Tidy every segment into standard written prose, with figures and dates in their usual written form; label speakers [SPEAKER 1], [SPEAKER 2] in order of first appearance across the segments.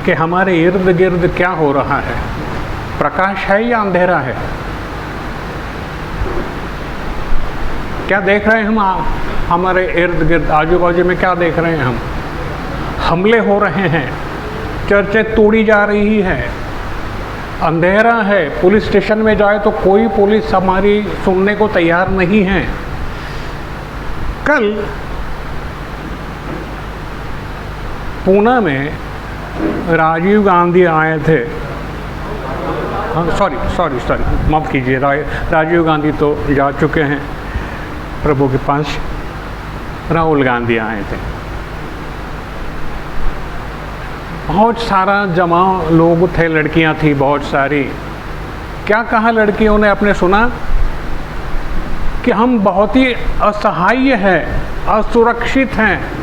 [SPEAKER 1] कि हमारे इर्द गिर्द क्या हो रहा है, प्रकाश है या अंधेरा है? क्या देख रहे हैं हम? हमारे इर्द गिर्द आजू बाजू में क्या देख रहे हैं हम? हमले हो रहे हैं, चर्चें तोड़ी जा रही है, अंधेरा है। पुलिस स्टेशन में जाए तो कोई पुलिस हमारी सुनने को तैयार नहीं है। कल पूना में राजीव गांधी आए थे, सॉरी माफ़ कीजिए, राजीव गांधी तो जा चुके हैं प्रभु के पास, राहुल गांधी आए थे। बहुत सारा जमाव लोग थे, लड़कियां थी बहुत सारी। क्या कहा लड़कियों ने? आपने सुना कि हम बहुत ही असहाय हैं, असुरक्षित हैं।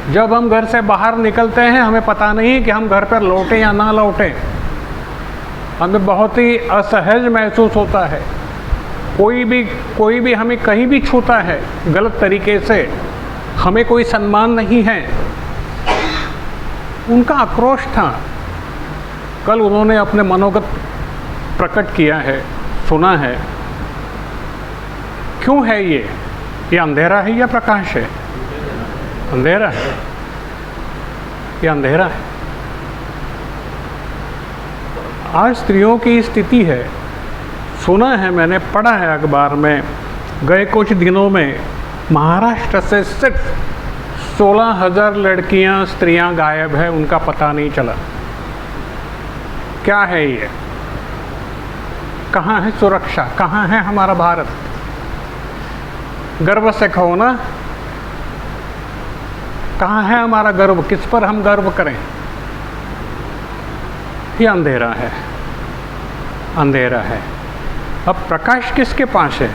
[SPEAKER 1] जब हम घर से बाहर निकलते हैं हमें पता नहीं कि हम घर पर लौटें या ना लौटें। हमें बहुत ही असहज महसूस होता है। कोई भी हमें कहीं भी छूता है गलत तरीके से, हमें कोई सम्मान नहीं है। उनका आक्रोश था। कल उन्होंने अपने मनोगत प्रकट किया है, सुना है। क्यों है ये अंधेरा है या प्रकाश है? अंधेरा है, ये अंधेरा है। आज स्त्रियों की स्थिति है, सुना है, मैंने पढ़ा है अखबार में, गए कुछ दिनों में महाराष्ट्र से सिर्फ 16,000 लड़कियां, स्त्रियां गायब है, उनका पता नहीं चला। क्या है ये? कहाँ है सुरक्षा? कहाँ है हमारा भारत? गर्व से कहो ना, कहाँ है हमारा गर्व? किस पर हम गर्व करें? ये अंधेरा है, अंधेरा है। अब प्रकाश किसके पास है?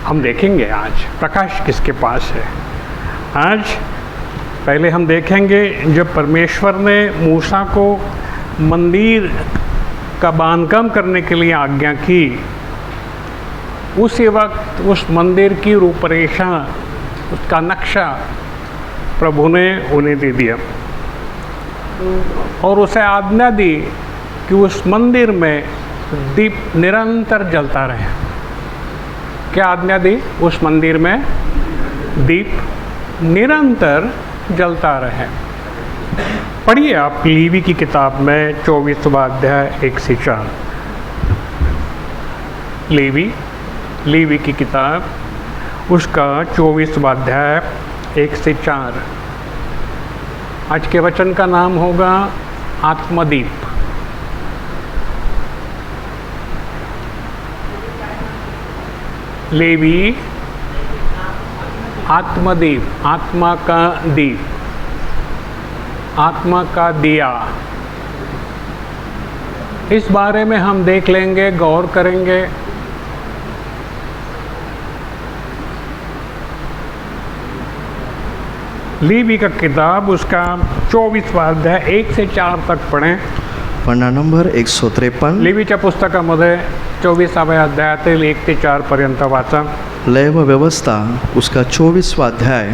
[SPEAKER 1] हम देखेंगे आज प्रकाश किसके पास है। आज पहले हम देखेंगे जब परमेश्वर ने मूसा को मंदिर का बांधकाम करने के लिए आज्ञा की, उसी वक्त उस मंदिर की रूपरेखा, उसका नक्शा प्रभु ने उन्हें दे दिया और उसे आज्ञा दी कि उस मंदिर में दीप निरंतर जलता रहे। क्या आज्ञा दी? उस मंदिर में दीप निरंतर जलता रहे। पढ़िए आप लेवी की किताब में 24वां अध्याय 1 से 4। लेवी की किताब उसका 24वां अध्याय 1 से 4। आज के वचन का नाम होगा आत्मदीप। लेवी आत्मदीप, आत्मा का दीप, आत्मा का दिया। इस बारे में हम देख लेंगे, गौर करेंगे। लेवी का किताब उसका 24वां अध्याय 1 से 4 तक पढ़ें।
[SPEAKER 2] पन्ना नंबर 153
[SPEAKER 1] लेवीच्या पुस्तकामध्ये 24व्या अध्यायातील 1 ते 4 पर्यंत वाचा।
[SPEAKER 2] लैव व्यवस्था उसका 24वां अध्याय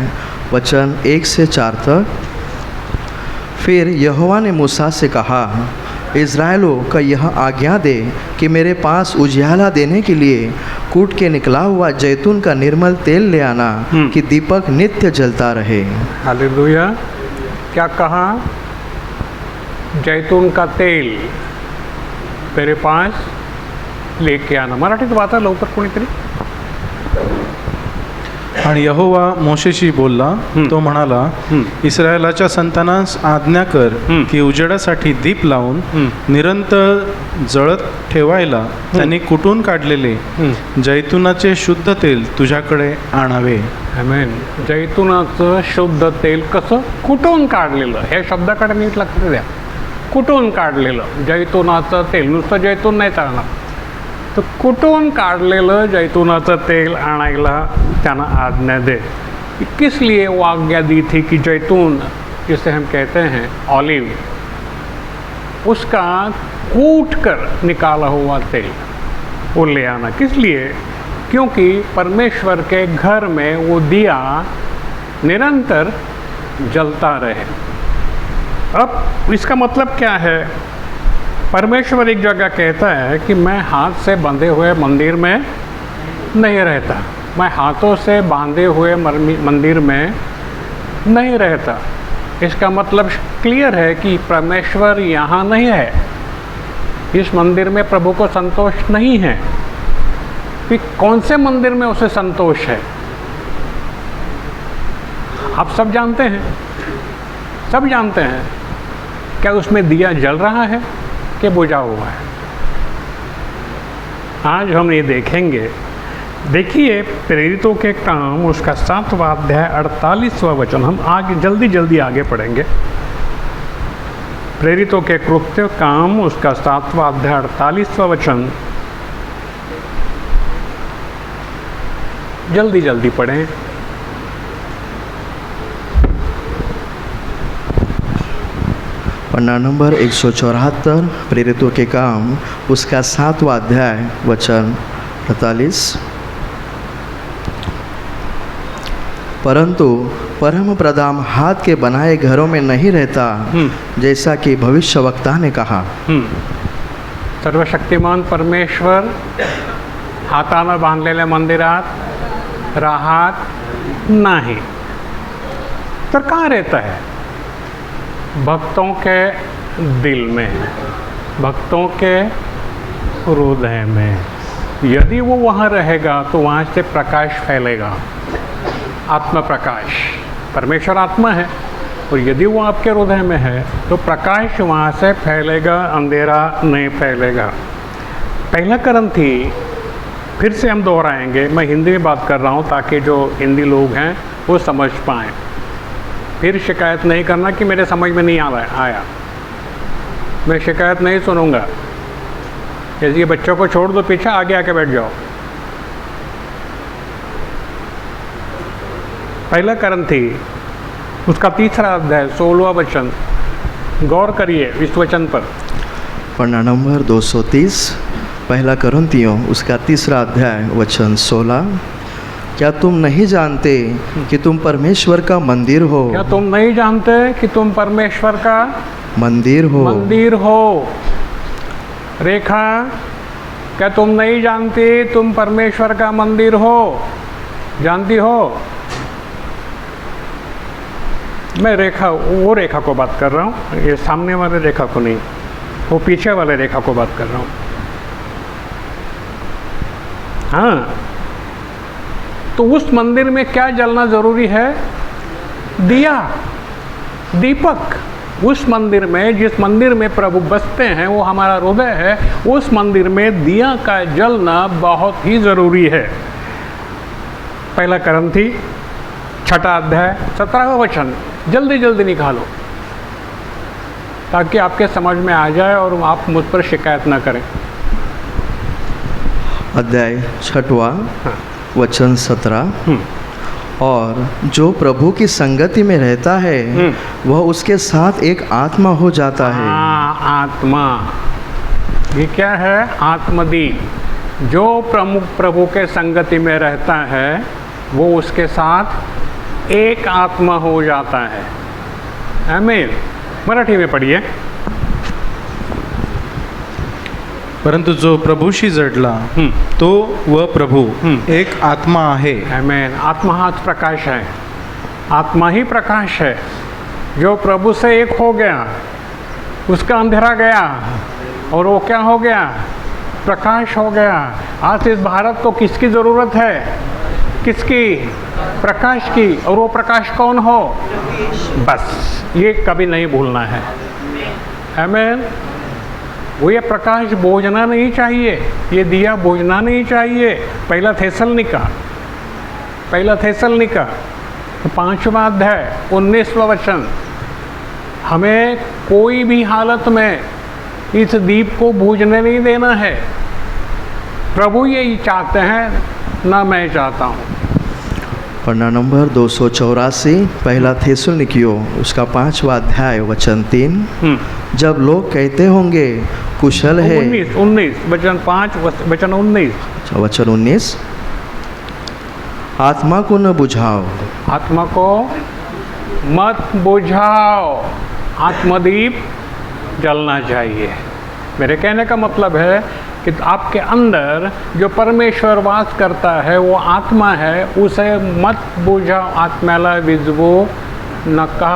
[SPEAKER 2] वचन 1 से 4 तक। फिर यहोवा ने मूसा से कहा, इज़राइलों का यह आज्ञा दे कि मेरे पास उजियाला देने के लिए कूट के निकला हुआ जैतून का निर्मल तेल ले आना कि दीपक नित्य जलता रहे।
[SPEAKER 1] हालेलुया। क्या कहा? जैतून का तेल तेरे पास लेके आना। मराठीत वाचा लवकर कोणीतरी।
[SPEAKER 3] आणि यहोवा मोशेशी बोलला, तो म्हणाला, इस्रायलाच्या संतानास आज्ञा कर की उजेडासाठी दीप लावून निरंतर जळत ठेवायला त्यांनी कुटून काढलेले जैतुनाचे शुद्ध तेल तुझ्याकडे आणावे।
[SPEAKER 1] आमेन। जैतुनाचं शुद्ध तेल कसं? कुटून काढलेलं। हे शब्दाकडे नीट लक्ष द्या। कुटून काढलेलं जैतुनाचं तेल, नुसतं जैतून नाही चालणार, तर कुटून काढलेलं जैतूनाचं तेल आणायला त्यांना आज्ञा दे। किस लिए वो आज्ञा दी थी कि जैतून, जिसे हम कहते हैं ऑलिव, उसका कूट कर निकाला हुआ तेल वो ले आना। किस लिए? क्योंकि परमेश्वर के घर में वो दिया निरंतर जलता रहे। अब इसका मतलब क्या है? परमेश्वर एक जगह कहता है कि मैं हाथ से बंधे हुए मंदिर में नहीं रहता, मैं हाथों से बांधे हुए मंदिर में नहीं रहता। इसका मतलब क्लियर है कि परमेश्वर यहाँ नहीं है, इस मंदिर में प्रभु को संतोष नहीं है। फिर कौन से मंदिर में उसे संतोष है? आप सब जानते हैं, सब जानते हैं। क्या उसमें दिया जल रहा है कि बुझा हुआ है? आज हम ये देखेंगे। देखिए प्रेरितों के काम उसका 7वां अध्याय 48वां वचन, हम आगे जल्दी आगे पढ़ेंगे। प्रेरितों के कृत्य काम उसका 7वां अध्याय 48वां वचन, जल्दी पढ़ें।
[SPEAKER 2] पन्ना नंबर 174, प्रेरितों के काम उसका 7वां अध्याय वचन 48। परंतु परम प्रधान हाथ के बनाए घरों में नहीं रहता, जैसा कि भविष्यवक्ता ने कहा।
[SPEAKER 1] सर्वशक्तिमान परमेश्वर हातानं बांधलेल्या मंदिरात राहत नाही, तर कहाँ रहता है? भक्तों के दिल में, भक्तों के हृदय में। यदि वो वहाँ रहेगा तो वहाँ से प्रकाश फैलेगा, आत्मा प्रकाश। परमेश्वर आत्मा है, और यदि वो आपके हृदय में है तो प्रकाश वहाँ से फैलेगा, अंधेरा नहीं फैलेगा। पहला करंथी फिर से हम दोहराएंगे, मैं हिंदी में बात कर रहा हूँ ताकि जो हिंदी लोग हैं वो समझ पाएँ। फिर शिकायत नहीं करना कि मेरे समझ में नहीं आया। मैं शिकायत नहीं सुनूंगा। जैसे ये बच्चों को छोड़ दो पीछे, आगे आके बैठ जाओ। पहला करंथी उसका 3रा अध्याय 16वां वचन, गौर करिए इस वचन पर।
[SPEAKER 2] पन्ना नंबर 230, पहला करंथियों उसका 3रा अध्याय वचन 16। क्या तुम नहीं जानते कि तुम परमेश्वर का मंदिर हो?
[SPEAKER 1] क्या तुम नहीं जानते कि तुम परमेश्वर का
[SPEAKER 2] मंदिर हो?
[SPEAKER 1] रेखा, क्या तुम नहीं जानती तुम परमेश्वर का मंदिर हो? जानती हो? मैं रेखा, वो रेखा को बात कर रहा हूँ, ये सामने वाले रेखा को नहीं, वो पीछे वाले रेखा को बात कर रहा हूँ। हाँ, तो उस मंदिर में क्या जलना जरूरी है? दिया, दीपक। उस मंदिर में, जिस मंदिर में प्रभु बसते हैं, वो हमारा हृदय है, उस मंदिर में दिया का जलना बहुत ही ज़रूरी है। पहला करंथी 6ठा अध्याय 17वां वचन, जल्दी निकालो ताकि आपके समझ में आ जाए और आप मुझ पर शिकायत ना करें।
[SPEAKER 2] अध्याय 6वां वचन 17। और जो प्रभु की संगति में रहता है वह उसके साथ एक आत्मा हो जाता है।
[SPEAKER 1] आत्मा, ये क्या है? आत्मदीप। जो प्रभु के संगति में रहता है वो उसके साथ एक आत्मा हो जाता है। आमीन। मराठी में पढ़िए।
[SPEAKER 3] परंतु जो प्रभूशी जडला तो वह प्रभू एक आत्मा आहे।
[SPEAKER 1] आमीन। आत्मा हाच प्रकाश है, आत्मा ही प्रकाश है। जो प्रभु से एक हो गया उसका अंधेरा गया और वो क्या हो गया? प्रकाश हो गया। आज इस भारत को किसकी ज़रूरत है? किसकी? प्रकाश की। और वो प्रकाश कौन हो? बस ये कभी नहीं भूलना है। आमीन। वो ये प्रकाश बोझना नहीं चाहिए, ये दिया बोझना नहीं चाहिए। पहला थेसलनिका 5वां अध्याय 19वां वचन, हमें कोई भी हालत में इस दीप को बूझने नहीं देना है। प्रभु यही चाहते हैं, ना मैं चाहता हूँ।
[SPEAKER 2] पन्ना नंबर 284, पहला थेसलनिकियों उसका 5वां अध्याय वचन 3। जब लोग कहते होंगे कुशल है।
[SPEAKER 1] 19 वचन 5 वचन 19।
[SPEAKER 2] अच्छा, वचन 19। आत्मा को न बुझाओ।
[SPEAKER 1] आत्मा को मत बुझाओ। आत्मदीप जलना चाहिए। मेरे कहने का मतलब है कि आपके अंदर जो परमेश्वर वास करता है वो आत्मा है, उसे मत बुझाओ। आत्म्याला विझवू नका,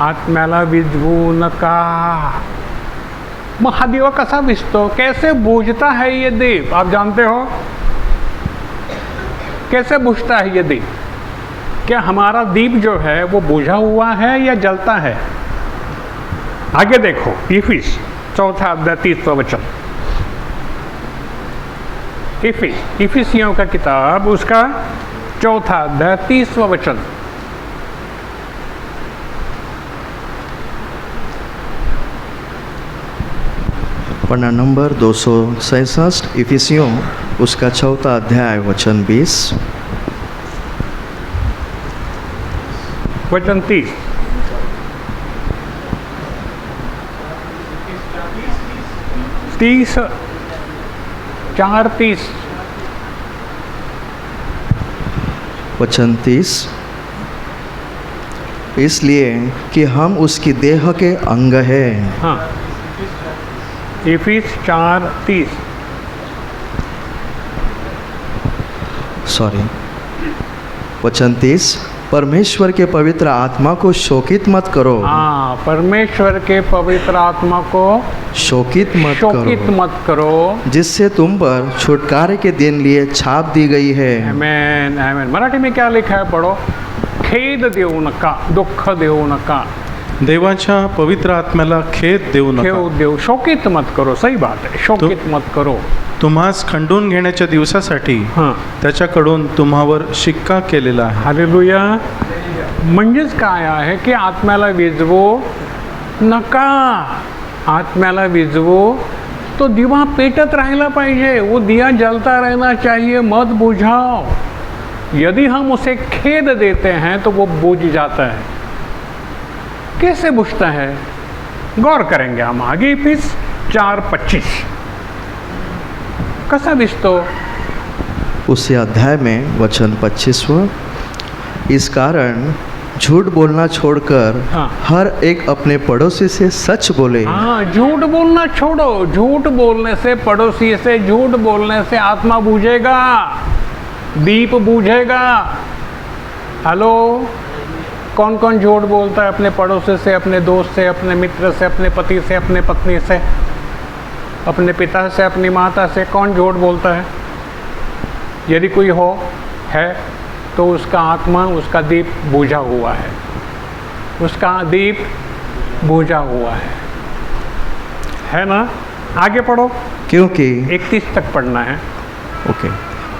[SPEAKER 1] आत्म्याला विझवू नका। मग हा दिवा कसा विझतो, कैसे बुझता है ये दीप, आप जानते हो? कैसे बुझता है ये दीप? क्या हमारा दीप जो है वो बुझा हुआ है या जलता है? आगे देखो, इफिस 4 अध्याय 30 वचन। इफिसियों का किताब उसका 4 अध्याय 30 वचन।
[SPEAKER 2] पन्ना नंबर 267, इफिसियों उसका 4 अध्याय वचन 20।
[SPEAKER 1] वचन 30। तीस 4:30
[SPEAKER 2] वचन 30। इसलिए कि हम उसकी देह के अंग हैं।
[SPEAKER 1] हाँ, इफिस 4:30।
[SPEAKER 2] सॉरी, वचन 30। परमेश्वर के पवित्र आत्मा को शोकित मत करो।
[SPEAKER 1] हाँ, परमेश्वर के पवित्र आत्मा को
[SPEAKER 2] शोकित मत
[SPEAKER 1] शोकित
[SPEAKER 2] करो,
[SPEAKER 1] मत करो,
[SPEAKER 2] जिससे तुम पर छुटकारे के दिन लिए छाप दी गई है।
[SPEAKER 1] आमेन आमेन। मराठी में क्या लिखा है, पढ़ो। खेद देऊ नका, दुःख देऊ नका,
[SPEAKER 3] देवाच्या पवित्र आत्म्याला खेद देऊ
[SPEAKER 1] खेद
[SPEAKER 3] नका।
[SPEAKER 1] देऊ, शोकित मत करो। सही बात है, शोकित मत करो।
[SPEAKER 3] तुम्हास खंडून घेण्याच्या दिवसासाठी
[SPEAKER 1] हां,
[SPEAKER 3] त्याच्याकडून तुम्हावर शिक्का केलेला आहे।
[SPEAKER 1] हालेलुया। म्हणजेच काय आहे की आत्म्याला विझवू नका, आत्म्याला विझवू। तो दिवा पेटत राहिला पाहिजे, वो दिया जलता रहना चाहिए, मत बुझाओ। यदि हम उसे खेद देते हैं तो वो बुझ जाता है। कैसे बुझता है, गौर करेंगे हम आगे। फिर 4:25 कसा दिसतो?
[SPEAKER 2] उसी अध्याय में वचन 25वां। इस कारण झूठ बोलना छोड़कर
[SPEAKER 1] हाँ।
[SPEAKER 2] हर एक अपने पड़ोसी से सच बोले।
[SPEAKER 1] हाँ, झूठ बोलना छोड़ो। झूठ बोलने से, पड़ोसी से झूठ बोलने से आत्मा बूझेगा, दीप बूझेगा। हेलो, कौन कौन झूठ बोलता है अपने पड़ोसी से, अपने दोस्त से, अपने मित्र से, अपने पति से, अपने पत्नी से, अपने पिता से, अपनी माता से? कौन झूठ बोलता है? यदि कोई है तो उसका आत्मा, उसका दीप बूझा हुआ है, उसका दीप बूझा हुआ है ना? आगे पढ़ो,
[SPEAKER 2] क्योंकि
[SPEAKER 1] 31 तक पढ़ना है।
[SPEAKER 2] ओके,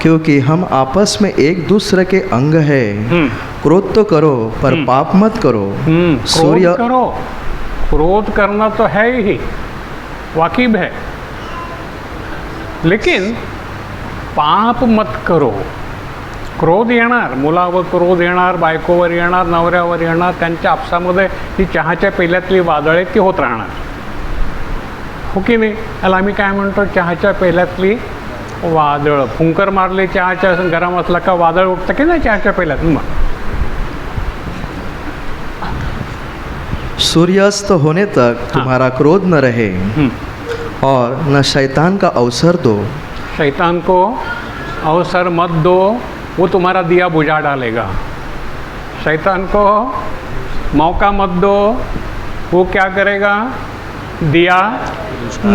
[SPEAKER 2] क्योंकि हम आपस में एक दूसरे के अंग हैं। क्रोध तो करो पर पाप मत करो।
[SPEAKER 1] क्रोध करो, क्रोध करना तो है ही, वाकिब है, लेकिन पाप मत करो। क्रोध येणार, मुलावर क्रोध येणार, बायकोवर येणार, नवऱ्यावर येणार, त्यांच्या आपसामध्ये ती चहाच्या पेल्यातली वादळे ती होत राहणार, हो की नाही? त्याला आम्ही काय म्हणतो, चहाच्या पेल्यातली वादळ. फुंकर मारले चहाच्या गरम असला का वादळ उठतं की नाही चहाच्या पेल्यात? मग
[SPEAKER 2] सूर्यास्त होने तक तुम्हारा क्रोध न रहे और न शैतान का अवसर दो।
[SPEAKER 1] शैतान को अवसर मत दो, वो तुम्हारा दिया बुझा डालेगा। शैतान को मौका मत दो, वो क्या करेगा? दिया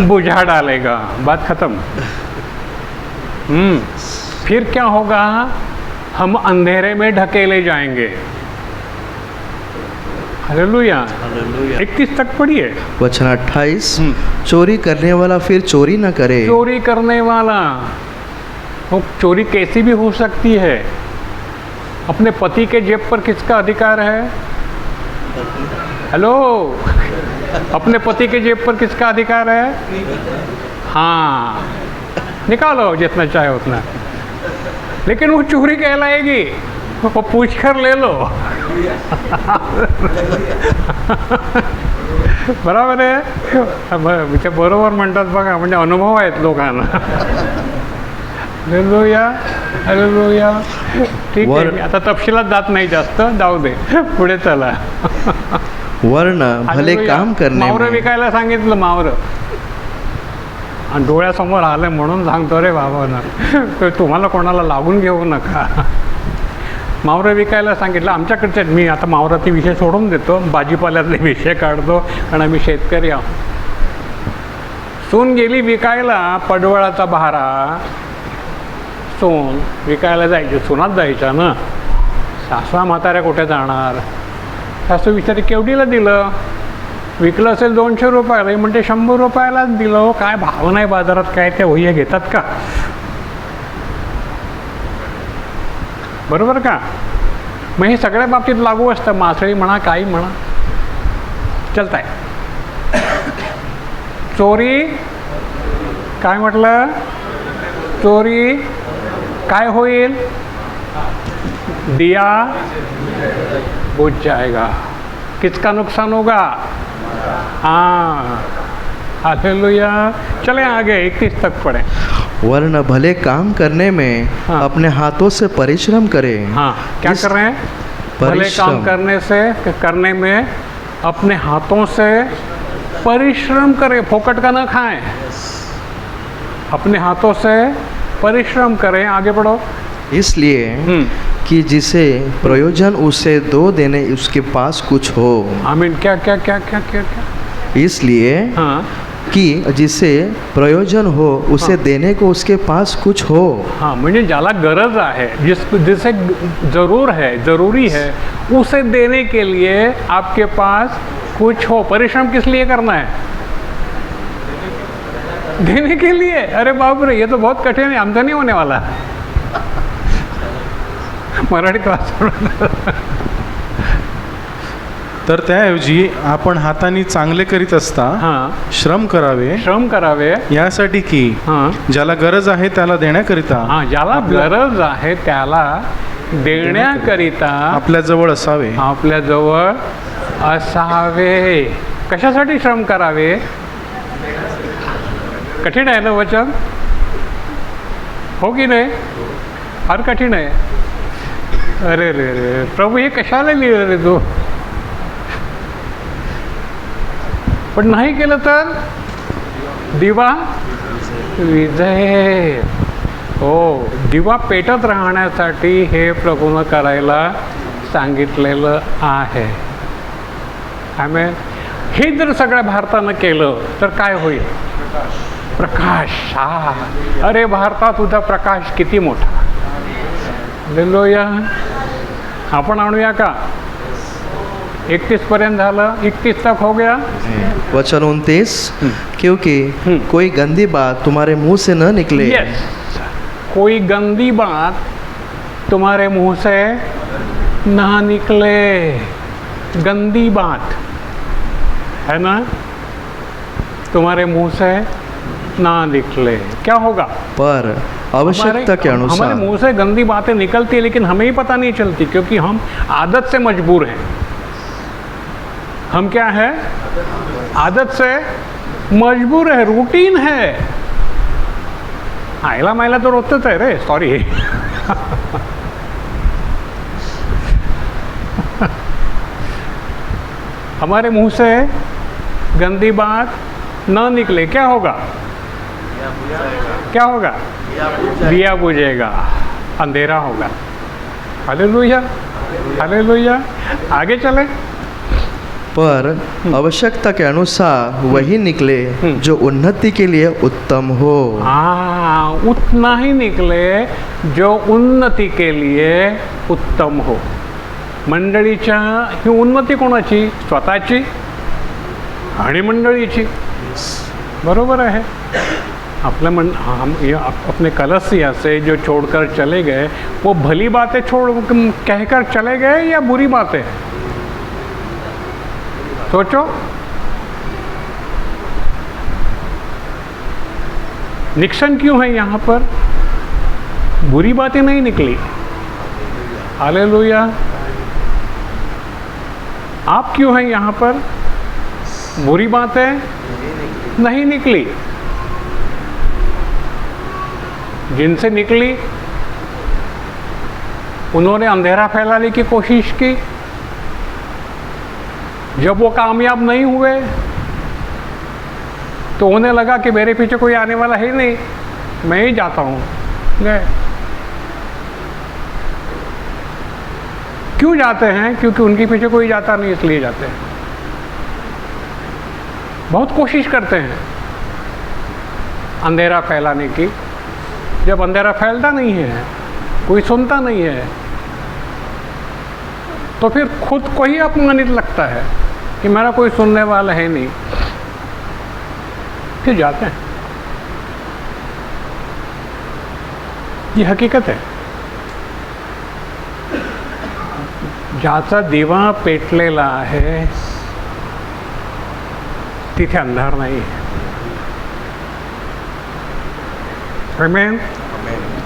[SPEAKER 1] बुझा डालेगा। बात खत्म। फिर क्या होगा? हम अंधेरे में ढकेले जाएंगे। हालेलुया। 31 तक पढ़िए।
[SPEAKER 2] वचन 28। चोरी करने वाला फिर चोरी न करे।
[SPEAKER 1] चोरी करने वाला, वो चोरी कैसी भी हो सकती है। अपने पति के जेब पर किसका अधिकार है? हेलो, अपने पति के जेब पर किसका अधिकार है? हाँ, निकालो जितना चाहे उतना, लेकिन वो चोरी कहलाएगी, वो पूछ कर ले लो। बरोबर आहे, ते बरोबर म्हणतात बघा, म्हणजे अनुभव आहेत लोकांना। Hallelujah, hallelujah. ठीक आहे, आता तपशिलात जात नाही जास्त, जाऊ दे, पुढे चला।
[SPEAKER 2] वर्ण भले
[SPEAKER 1] हालेलुया.
[SPEAKER 2] काम करने
[SPEAKER 1] मावरं
[SPEAKER 2] में
[SPEAKER 1] विकायला सांगितलं, मावरं. आणि डोळ्यासमोर आलं म्हणून सांगतो रे बाबा ना, तर तुम्हाला कोणाला लागून घेऊ नका. मावरं विकायला सांगितलं. आमच्याकडचे मी आता मावराचे विषय सोडून देतो, भाजीपाल्यातले विषय काढतो, कारण आम्ही शेतकरी आहोत. सून गेली विकायला पडवळाचा भारा. सून विकायला जायची, सुनात जायच्या ना. सासवा म्हाताऱ्या कुठे जाणार. सासू विचारी केवढीला दिलं. विकलं असेल 200 रुपयाला, म्हणते 100 रुपयालाच दिलं. काय भाव नाही बाजारात, काय ते वह्या घेतात का. बरोबर का. मग हे सगळ्या बाबतीत लागू असतं, मासळी म्हणा, काही म्हणा. चलताय. चोरी काय म्हटलं. चोरी काय होईल. दिया बुझ जाएगा. किसका नुकसान होगा. हाँ, हालेलुया. चले आगे 31 तक पढ़े.
[SPEAKER 2] वर्ण भले काम करने में
[SPEAKER 1] हाँ.
[SPEAKER 2] अपने हाथों से परिश्रम करें.
[SPEAKER 1] हाँ, क्या
[SPEAKER 2] इस
[SPEAKER 1] कर रहे हैं. भले काम करने में अपने हाथों से परिश्रम करें. फोकट का ना खाएं. अपने हाथों से परिश्रम करें. आगे बढ़ो.
[SPEAKER 2] इसलिए कि जिसे प्रयोजन उसे दो देने उसके पास कुछ हो.
[SPEAKER 1] आमीन. क्या क्या क्या क्या क्या क्या.
[SPEAKER 2] इसलिए
[SPEAKER 1] हाँ
[SPEAKER 2] कि जिसे प्रयोजन हो उसे देने को उसके पास कुछ हो.
[SPEAKER 1] हाँ, म्हणजे ज्याला गरज आहे, जिसे ज़रूरी है, उसे देने के लिए आपके पास कुछ हो. परिश्रम किस लिए करना है. देने के लिए. अरे बाप रे, ये तो बहुत कठिन है, आमचा नहीं होने वाला. मराठीत वाचवलं.
[SPEAKER 3] तर त्याऐवजी आपण हाताने चांगले करीत असता
[SPEAKER 1] हां,
[SPEAKER 3] श्रम करावे,
[SPEAKER 1] श्रम करावे.
[SPEAKER 3] यासाठी की
[SPEAKER 1] हां
[SPEAKER 3] ज्याला गरज आहे त्याला देण्याकरिता
[SPEAKER 1] हां, ज्याला गरज आहे त्याला देण्याकरिता
[SPEAKER 3] आपल्याजवळ असावे.
[SPEAKER 1] आपल्याजवळ असावे. कशासाठी श्रम करावे. कठीण आहे ना वचन. हो की नाही. फार कठीण आहे. अरे रे रे प्रभू, हे कशाला लिहिलं रे तू. पण नाही केलं तर दिवा विझेल. हो, दिवा पेटत राहण्यासाठी हे प्रभूनं करायला सांगितलेलं आहे. आमेन. हे जर सगळ्या भारतानं केलं तर काय होईल. प्रकाश. हा, अरे भारता तुझा प्रकाश किती मोठा. हालेलुया. आपण आणूया का. 31 पर्यंत झालं. 31 तक हो गया.
[SPEAKER 2] वचन 29. क्योंकि कोई गंदी बात तुम्हारे मुंह से न निकले.
[SPEAKER 1] यस. कोई गंदी बात तुम्हारे मुंह से ना निकले. गंदी बात है ना, तुम्हारे मुंह से ना निकले. क्या होगा.
[SPEAKER 2] पर आवश्यकता के
[SPEAKER 1] हमारे
[SPEAKER 2] अनुसार
[SPEAKER 1] मुंह से गंदी बातें निकलती है, लेकिन हमें ही पता नहीं चलती, क्योंकि हम आदत से मजबूर हैं. हम क्या है. आदत से मजबूर है. रूटीन है. आयला मायला तो रोजच आहे रे. सॉरी. हमारे मुंह से गंदी बात न निकले. क्या होगा. क्या होगा. दिया बुझेगा, अंधेरा होगा. हालेलुया. हालेलुया. आगे चले.
[SPEAKER 2] पर आवश्यकता के अनुसार वही निकले जो उन्नति के लिए उत्तम हो.
[SPEAKER 1] हाँ, उतना ही निकले जो उन्नती के लिए उत्तम हो. मंडळीच्या ही उन्नती कोणाची. स्वतःची आणि मंडळीची. बरोबर आहे. हम अपने कलसिया से जो छोड़कर चले गए, वो भली बातें कहकर चले गए या बुरी बातें. सोचो. निक्सन क्यों है यहाँ पर. बुरी बातें नहीं निकली. हालेलुया. आप क्यों हैं यहाँ पर. बुरी बातें नहीं निकली. जिनसे निकली उन्होंने अंधेरा फैलाने की कोशिश की. जब वो कामयाब नहीं हुए तो उन्हें लगा कि मेरे पीछे कोई आने वाला है ही नहीं, मैं ही जाता हूँ, गए। क्यों जाते हैं? क्योंकि उनके पीछे कोई जाता नहीं, इसलिए जाते हैं। बहुत कोशिश करते हैं अंधेरा फैलाने की। जब अंधेरा फैलता नहीं है, कोई सुनता नहीं है, तो फिर खुद को ही अपमानित लगता है कि मेरा कोई सुनने वाला है नहीं, फिर जाते हैं। ये हकीकत है। ज्याचा दिवा पेटलेला आहे तिथे अंधार नाही आहे. आमेन.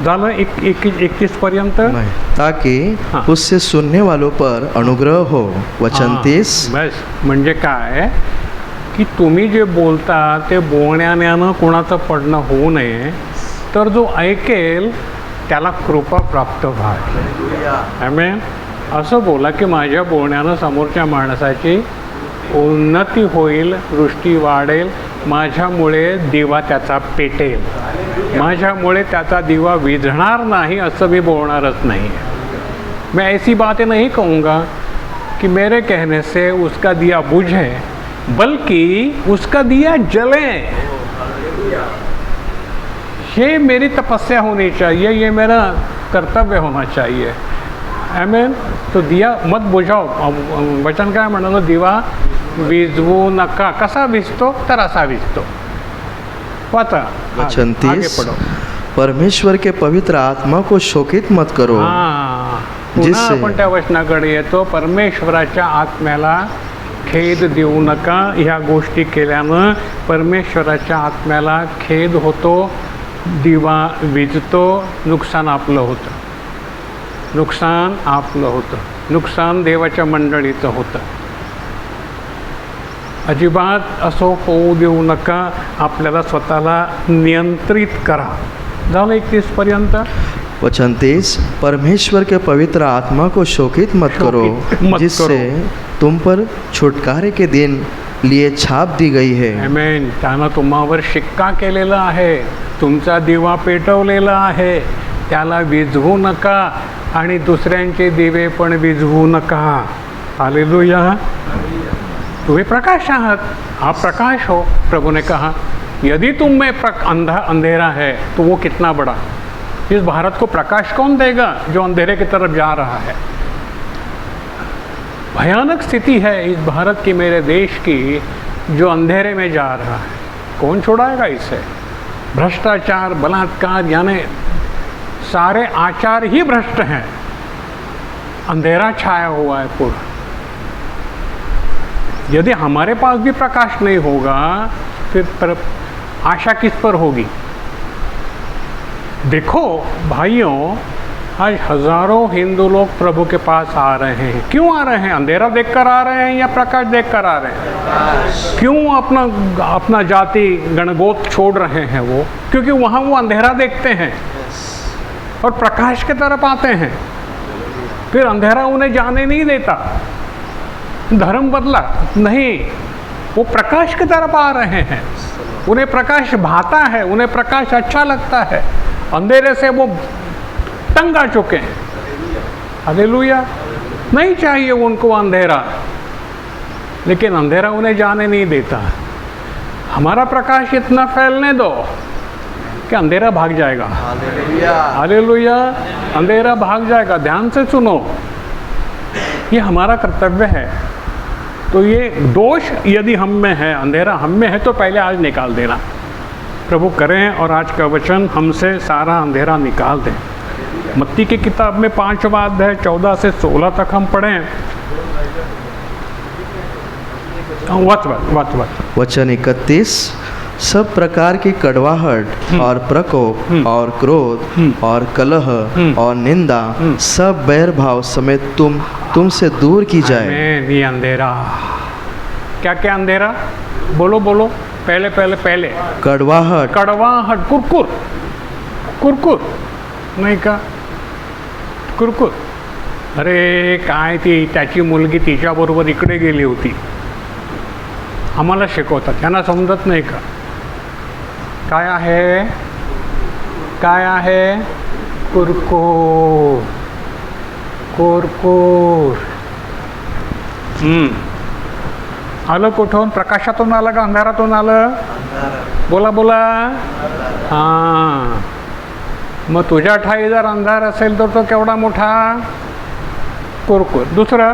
[SPEAKER 1] झालं 31 पर्यंत.
[SPEAKER 2] नहीं, ताकि
[SPEAKER 1] हाँ.
[SPEAKER 2] उससे सुनने वालों पर अनुग्रह हो. वचन 30.
[SPEAKER 1] बस म्हणजे काय की तुम्ही जे बोलता ते बोलण्यानं कोणाचं पडणं होऊ नये, तर जो ऐकेल त्याला कृपा प्राप्त व्हावी. आमेन. असं बोला की माझ्या बोलण्यानं समोरच्या माणसाची उन्नती होईल, दृष्टी वाढेल, माझ्यामुळे दिवा त्याचा पेटेल, माझ्यामुळे त्याचा दिवा विझणार नाही, असं मी बोलणारच नाही. मैं ऐसी बातें नहीं कहूँगा कि मेरे कहने से उसका दिया बुझे, बल्कि उसका दिया जले. ये मेरी तपस्या होनी चाहिए, ये मेरा कर्तव्य होना चाहिए. आमेन. तो दिया मत बुझाओ. वचन काय म्हणालो? दिवा विझवू नका. कसा विझतो? तर असा विझतो. वाचा.
[SPEAKER 2] वचन
[SPEAKER 1] आगे
[SPEAKER 2] 30.
[SPEAKER 1] पढ़ो.
[SPEAKER 2] परमेश्वर के पवित्र आत्मा को शोकित मत करो.
[SPEAKER 1] हां, पुन्हा
[SPEAKER 2] जिससे-
[SPEAKER 1] आपण त्या वचनाकडे येतो. परमेश्वराच्या आत्म्याला खेद देऊ नका. ह्या गोष्टी केल्यानं परमेश्वराच्या आत्म्याला खेद होतो, दिवा विझतो, नुकसान आपलं होतं, नुकसान आपलं होतं, नुकसान देवाच्या मंडळीचं होतं. अजिबात असं होऊ देऊ नका. आपल्याला स्वतःला नियंत्रित करा. झालं 31 पर्यंत.
[SPEAKER 2] वचन 30. परमेश्वर के पवित्र आत्मा को शोकित मत करो,
[SPEAKER 1] शोकित मत
[SPEAKER 2] जिससे तुम पर छुटकारे के दिन लिए छाप दी गई है.
[SPEAKER 1] आमेन. त्यानं तुम्हावर शिक्का केलेला आहे, तुमचा दिवा पेटवलेला आहे, त्याला विझवू नका आणि दुसऱ्यांचे दिवे पण विझवू नका. हालेलुया. तुम्हें प्रकाश आहात, आप प्रकाश हो. प्रभु ने कहा यदि तुम में अंधेरा है तो वो कितना बड़ा. इस भारत को प्रकाश कौन देगा जो अंधेरे की तरफ जा रहा है. भयानक स्थिति है इस भारत की, मेरे देश की, जो अंधेरे में जा रहा है. कौन छुड़ाएगा इसे? भ्रष्टाचार, बलात्कार, यानी सारे आचार ही भ्रष्ट हैं. अंधेरा छाया हुआ है पूरा. यदि हमारे पास भी प्रकाश नहीं होगा फिर आशा किस पर होगी. देखो भाइयों, आज हजारों हिंदू लोग प्रभु के पास आ रहे हैं. क्यों आ रहे हैं? अंधेरा देखकर आ रहे हैं या प्रकाश देखकर आ रहे हैं? क्यों अपना जाति गणगोत छोड़ रहे हैं वो? क्योंकि वहाँ वो अंधेरा देखते हैं और प्रकाश की तरफ आते हैं. फिर अंधेरा उन्हें जाने नहीं देता. धर्म बदला नहीं, वो प्रकाश की तरफ आ रहे हैं. उन्हें प्रकाश भाता है, उन्हें प्रकाश अच्छा लगता है. अंधेरे से वो तंग आ चुके हैं. हालेलुया. नहीं चाहिए उनको अंधेरा, लेकिन अंधेरा उन्हें जाने नहीं देता. हमारा प्रकाश इतना फैलने दो कि अंधेरा भाग जाएगा. हालेलुया. अंधेरा भाग जाएगा. ध्यान से सुनो, ये हमारा कर्तव्य है. तो ये दोष यदि हम में है, अंधेरा हम में है, तो पहले आज निकाल देना. प्रभु करें और आज का वचन हमसे सारा अंधेरा निकाल दें. मत्ती की किताब में 5वां अध्याय 14 से 16 तक हम पढ़ें. वत
[SPEAKER 2] वचन 31. सब प्रकार की कड़वाहट और प्रकोप और क्रोध और कलह और निंदा सब बैर भाव समेत तुमसे दूर की जाए.
[SPEAKER 1] आमीन. ये अंधेरा, क्या क्या अंधेरा? बोलो बोलो. पहले
[SPEAKER 2] कड़वाहट,
[SPEAKER 1] कुरकुर, कुरकुर नाही का? कुरकुर. अरे काय ती त्याची मुलगी तिच्याबरोबर इकडे गेली होती आम्हाला शिकवतात. त्यांना समजत नाही का? काय आहे? काय आहे? कुरकुर. कुरकुर. आलं कुठून? प्रकाशातून आलं का अंधारातून आलं? बोला बोला. हां, मग तुझ्या ठाई जर अंधार असेल तर तो केवढा मोठा? कुरकुर. दुसरं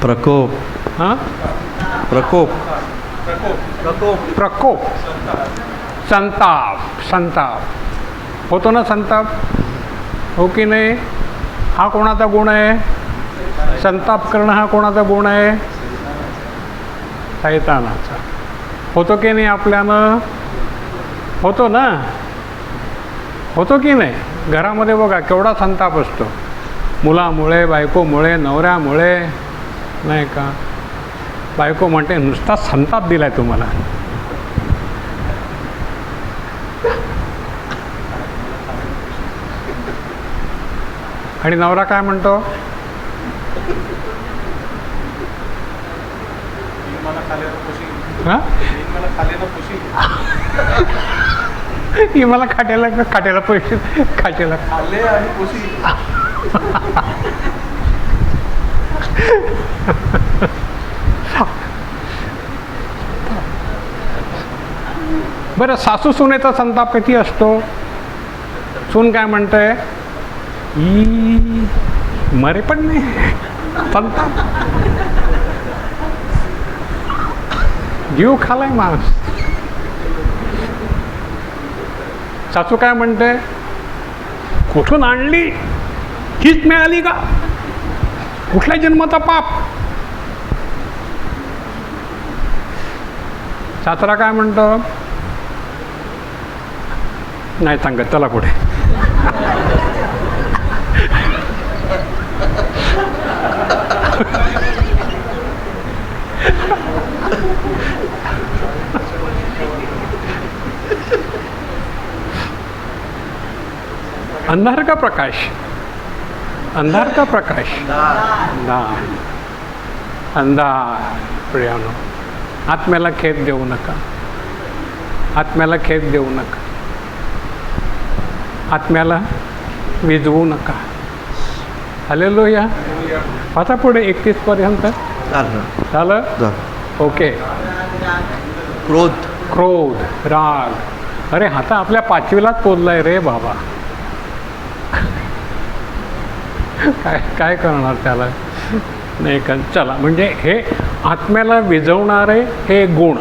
[SPEAKER 2] प्रकोप.
[SPEAKER 1] हां,
[SPEAKER 2] प्रकोप.
[SPEAKER 1] प्रकोप. संताप. संताप होतो ना, संताप हो की नाही? हा कोणाचा गुण आहे? संताप करणं हा कोणाचा गुण आहे? शैतानाचा. होतो की नाही आपल्यानं? होतो ना? होतो की नाही? घरामध्ये बघा केवढा संताप असतो, मुलामुळे, बायकोमुळे, नवऱ्यामुळे, नाही का? बायको म्हणते नुसता संताप दिलाय तुम्हाला. आणि नवरा काय म्हणतो? हां, ही मला खाट्याला खाट्याला पैसे खाट्याला बरं, सासू सुनेचा संताप किती असतो? सून काय म्हणते? मरे पण नाही संताप. जीव खालाय माणूस. सासू काय म्हणते? कुठून आणली? हीच मिळाली का? कुठल्या जन्माचा पाप? सासरा काय म्हणतो? नाही सांगत, चला पुढे. अंधार का प्रकाश? अंधार का प्रकाश? अंधार. अंधार. प्रियानो, आत्म्याला खेद देऊ नका. आत्म्याला खेद देऊ नका. आत्म्याला विजवू नका. हालेलुया. आता पुढे 31 पर्यंत झालं. ओके.
[SPEAKER 2] क्रोध.
[SPEAKER 1] क्रोध, राग. अरे आता आपल्या 5वीलाच पोचलाय रे बाबा. काय करणार त्याला? नाही का? चला, म्हणजे हे आत्म्याला विझवणारे हे गुण.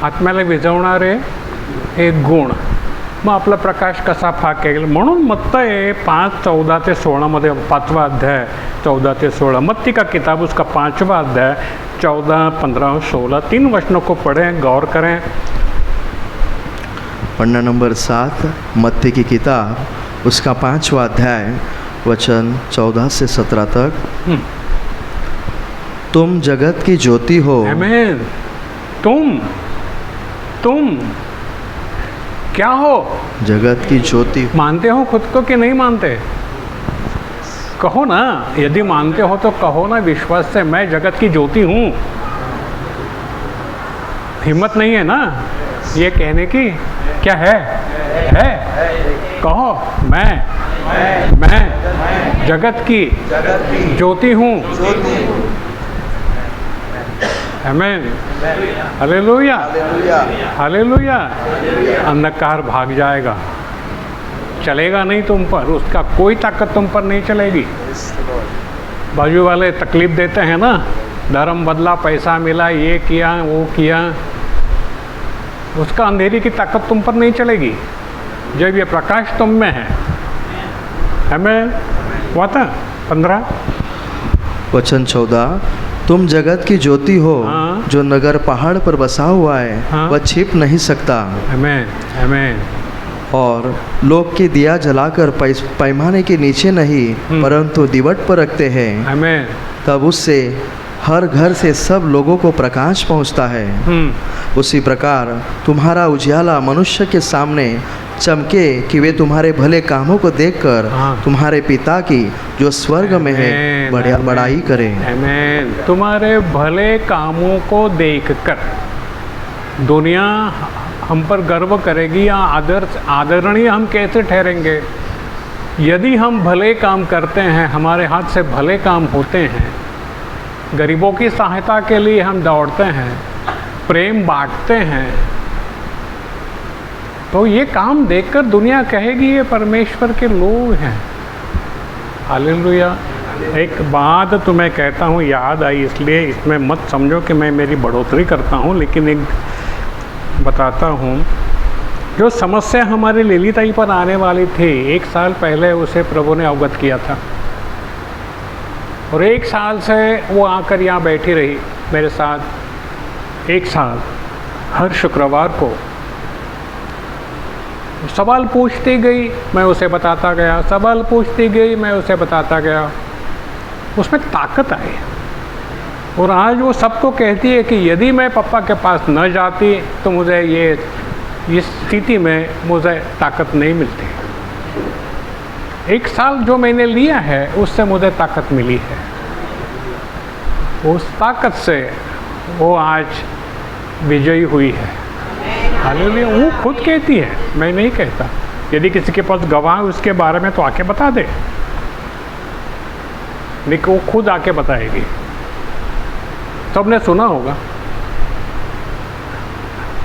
[SPEAKER 1] आत्म्याला विझवणारे हे गुण. मग आपला प्रकाश कसा फाकेल? म्हणून मत्ती 5:14 ते 16 मध्ये, 5वां अध्याय 14 ते 16, मत्ती का किताब उसका 5वां अध्याय 14, 15, 16, 3 वचनों को पढ़ें, गौर करें.
[SPEAKER 2] पन्ना नंबर 7, मत्ती की किताब उसका 5वां अध्याय वचन 14 से 17 तक. तुम जगत की ज्योति हो.
[SPEAKER 1] आमीन. तुम क्या हो?
[SPEAKER 2] जगत की ज्योति.
[SPEAKER 1] मानते हो खुद को कि नहीं मानते? कहो ना, यदि मानते हो तो कहो ना विश्वास से, मैं जगत की ज्योति हूँ. हिम्मत नहीं है ना ये कहने की? क्या है? कहो, मैं जगत की ज्योति हूँ. आमीन. हालेलुया. हालेलुया. अंधकार भाग जाएगा, चलेगा नहीं तुम पर. उसका कोई ताकत तुम पर नहीं चलेगी. बाजू वाले तकलीफ देते हैं ना, धर्म बदला, पैसा मिला, ये किया, वो किया. उसका अंधेरी की ताकत तुम पर नहीं चलेगी जब ये प्रकाश तुम में है. हमें वाता 15
[SPEAKER 2] वचन 14. तुम जगत की ज्योति हो.
[SPEAKER 1] हाँ.
[SPEAKER 2] जो नगर पहाड़ पर बसा हुआ है,
[SPEAKER 1] हाँ.
[SPEAKER 2] वह छिप नहीं सकता.
[SPEAKER 1] आमीन. आमीन.
[SPEAKER 2] और लोग के दिया जलाकर पैमाने के नीचे नहीं, परंतु दीवट पर रखते हैं.
[SPEAKER 1] आमीन.
[SPEAKER 2] तब उससे हर घर से सब लोगों को प्रकाश पहुंचता है. उसी प्रकार तुम्हारा उजियाला मनुष्य के सामने चमके कि वे तुम्हारे भले कामों को देखकर
[SPEAKER 1] हाँ।
[SPEAKER 2] तुम्हारे पिता की जो स्वर्ग में है
[SPEAKER 1] आमीन,
[SPEAKER 2] बड़ाई करें।
[SPEAKER 1] आमीन। तुम्हारे भले कामों को देखकर दुनिया हम पर गर्व करेगी या आदरणीय हम कैसे ठहरेंगे? यदि हम भले काम करते हैं, हमारे हाथ से भले काम होते हैं, गरीबों की सहायता के लिए हम दौड़ते हैं, प्रेम बांटते हैं, तो ये काम देखकर दुनिया कहेगी ये परमेश्वर के लोग हैं। हालेलुया। एक बात तुम्हें कहता हूँ, याद आई, इसलिए इसमें मत समझो कि मैं मेरी बढ़ोतरी करता हूँ, लेकिन एक बताता हूँ। जो समस्या हमारी ललिताई पर आने वाली थी, 1 साल पहले उसे प्रभु ने अवगत किया था, और 1 साल से वो आकर यहाँ बैठी रही मेरे साथ। 1 साल हर शुक्रवार को सवाल पूछती गई, मैं उसे बताता गया, सवाल पूछती गई, मैं उसे बताता गया। उसमें ताकत आई, और आज वो सबको कहती है कि यदि मैं पापा के पास न जाती तो मुझे इस स्थिति में मुझे ताकत नहीं मिलती। 1 साल जो मैंने लिया है उससे मुझे ताकत मिली है। उस ताकत से वो आज विजयी हुई है। हालेलुया। वो खुद कहती है, मैं नहीं कहता। यदि किसी के पास गवाह उसके बारे में तो आके बता दे, लेकिन वो खुद आके बताएगी। सबने सुना होगा,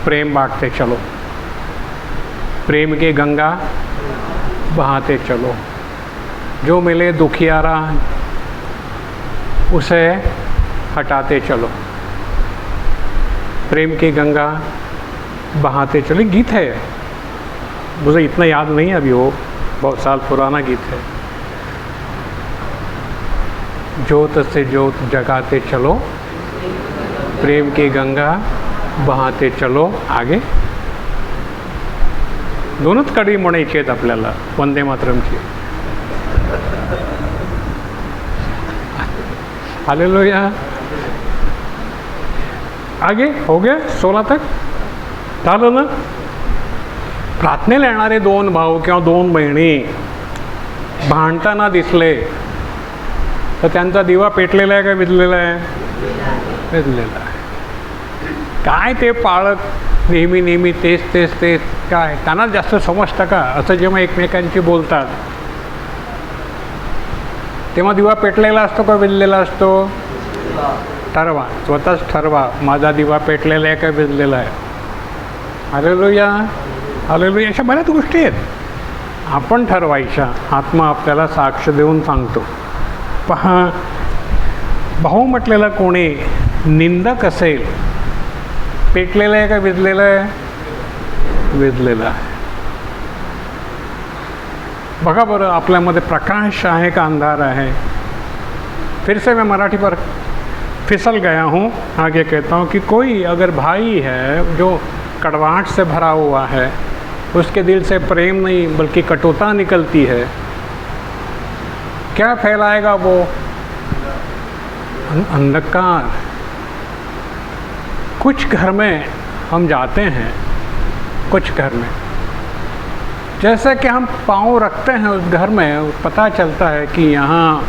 [SPEAKER 1] प्रेम बांटते चलो, प्रेम की गंगा बहाते चलो, जो मिले दुखियारा उसे हटाते चलो, प्रेम की गंगा बहाते चलो। गीत है, मुझे इतना याद नहीं है अभी, वो बहुत साल पुराना गीत है। जोत से जोत जगाते चलो, प्रेम की गंगा बहाते चलो। आगे दोनच कडी म्हणायची आहेत आपल्याला वंदे मातरमची। हालेलुया। आगे हो गया 16 तक झालं ना? प्रार्थनेला येणारे 2 भाऊ किंवा 2 बहिणी भांडताना दिसले तर त्यांचा दिवा पेटलेला आहे का विझलेला आहे? विझलेला आहे। काय ते पाळत नेहमी तेच काय त्यांना जास्त समजतं का? असं जेव्हा एकमेकांशी बोलतात तेव्हा दिवा पेटलेला असतो का विझलेला असतो? ठरवा, स्वतःच ठरवा, माझा दिवा पेटलेला आहे का विझलेला आहे? Hallelujah, hallelujah. अशा बऱ्याच गोष्टी आहेत, आपण ठरवायच्या। आत्मा आपल्याला साक्ष देऊन सांगतो। पहा, भाऊ म्हटलेला कोणी निंदक असेल, पेटलेलं आहे का विझलेलं आहे? विझलेलं आहे। बघा बरं, आपल्यामध्ये प्रकाश आहे का अंधार है? फिर से मैं मराठी पर फिसल गया हूँ। आगे कहता हूँ कि कोई अगर भाई है जो कड़वाहट से भरा हुआ है, उसके दिल से प्रेम नहीं बल्कि कटुता निकलती है, क्या फैलाएगा वो? अंधकार। कुछ घर में हम जाते हैं, कुछ घर में जैसे कि हम पाँव रखते हैं उस घर में, पता चलता है कि यहाँ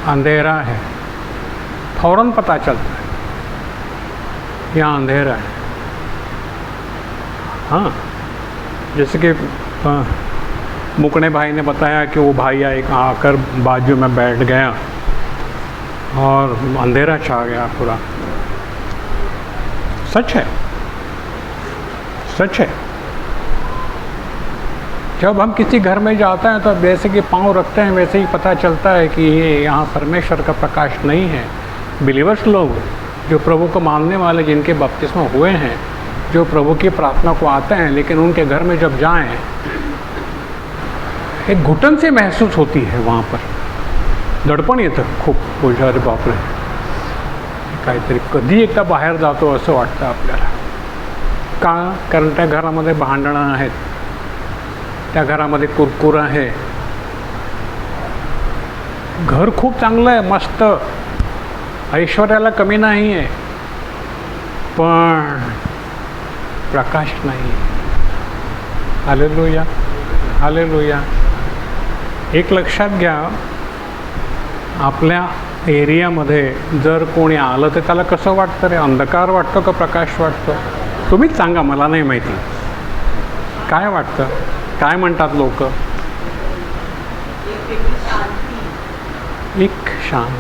[SPEAKER 1] अंधेरा है, फ़ौरन पता चलता है यहाँ अंधेरा है। हाँ, जैसे कि मुकने भाई ने बताया कि वो भाई आकर बाजू में बैठ गया और अंधेरा छा गया पूरा। सच है, सच है। जब हम किसी घर में जाते हैं तो जैसे कि पाँव रखते हैं वैसे ही पता चलता है कि ये यहाँ परमेश्वर का प्रकाश नहीं है। बिलीवर्स लोग जो प्रभु को मानने वाले, जिनके बपतिस्मा हुए हैं, जो प्रभु की प्रार्थना को आते हैं, लेकिन उनके घर में जब जाएं एक घुटन से महसूस होती है, वहाँ पर दडपण येतं खूप। बोलतो अरे बापरे, काहीतरी कधी एकदा बाहेर जातो असं वाटतं आपल्याला। का? कारण त्या घरामध्ये भांडणं आहेत, त्या घरामध्ये कुरकुर आहे। घर खूप चांगलं आहे, मस्त, ऐश्वर्याला कमी नाही आहे, पण प्रकाश नाही। Hallelujah, hallelujah. एक लक्षात घ्या, आपल्या एरियामध्ये जर कोणी आलं तर त्याला कसं वाटतं रे? अंधकार वाटतो का प्रकाश वाटतो? तुम्हीच सांगा, मला नाही माहिती. काय वाटतं? काय म्हणतात लोक? एक शांत,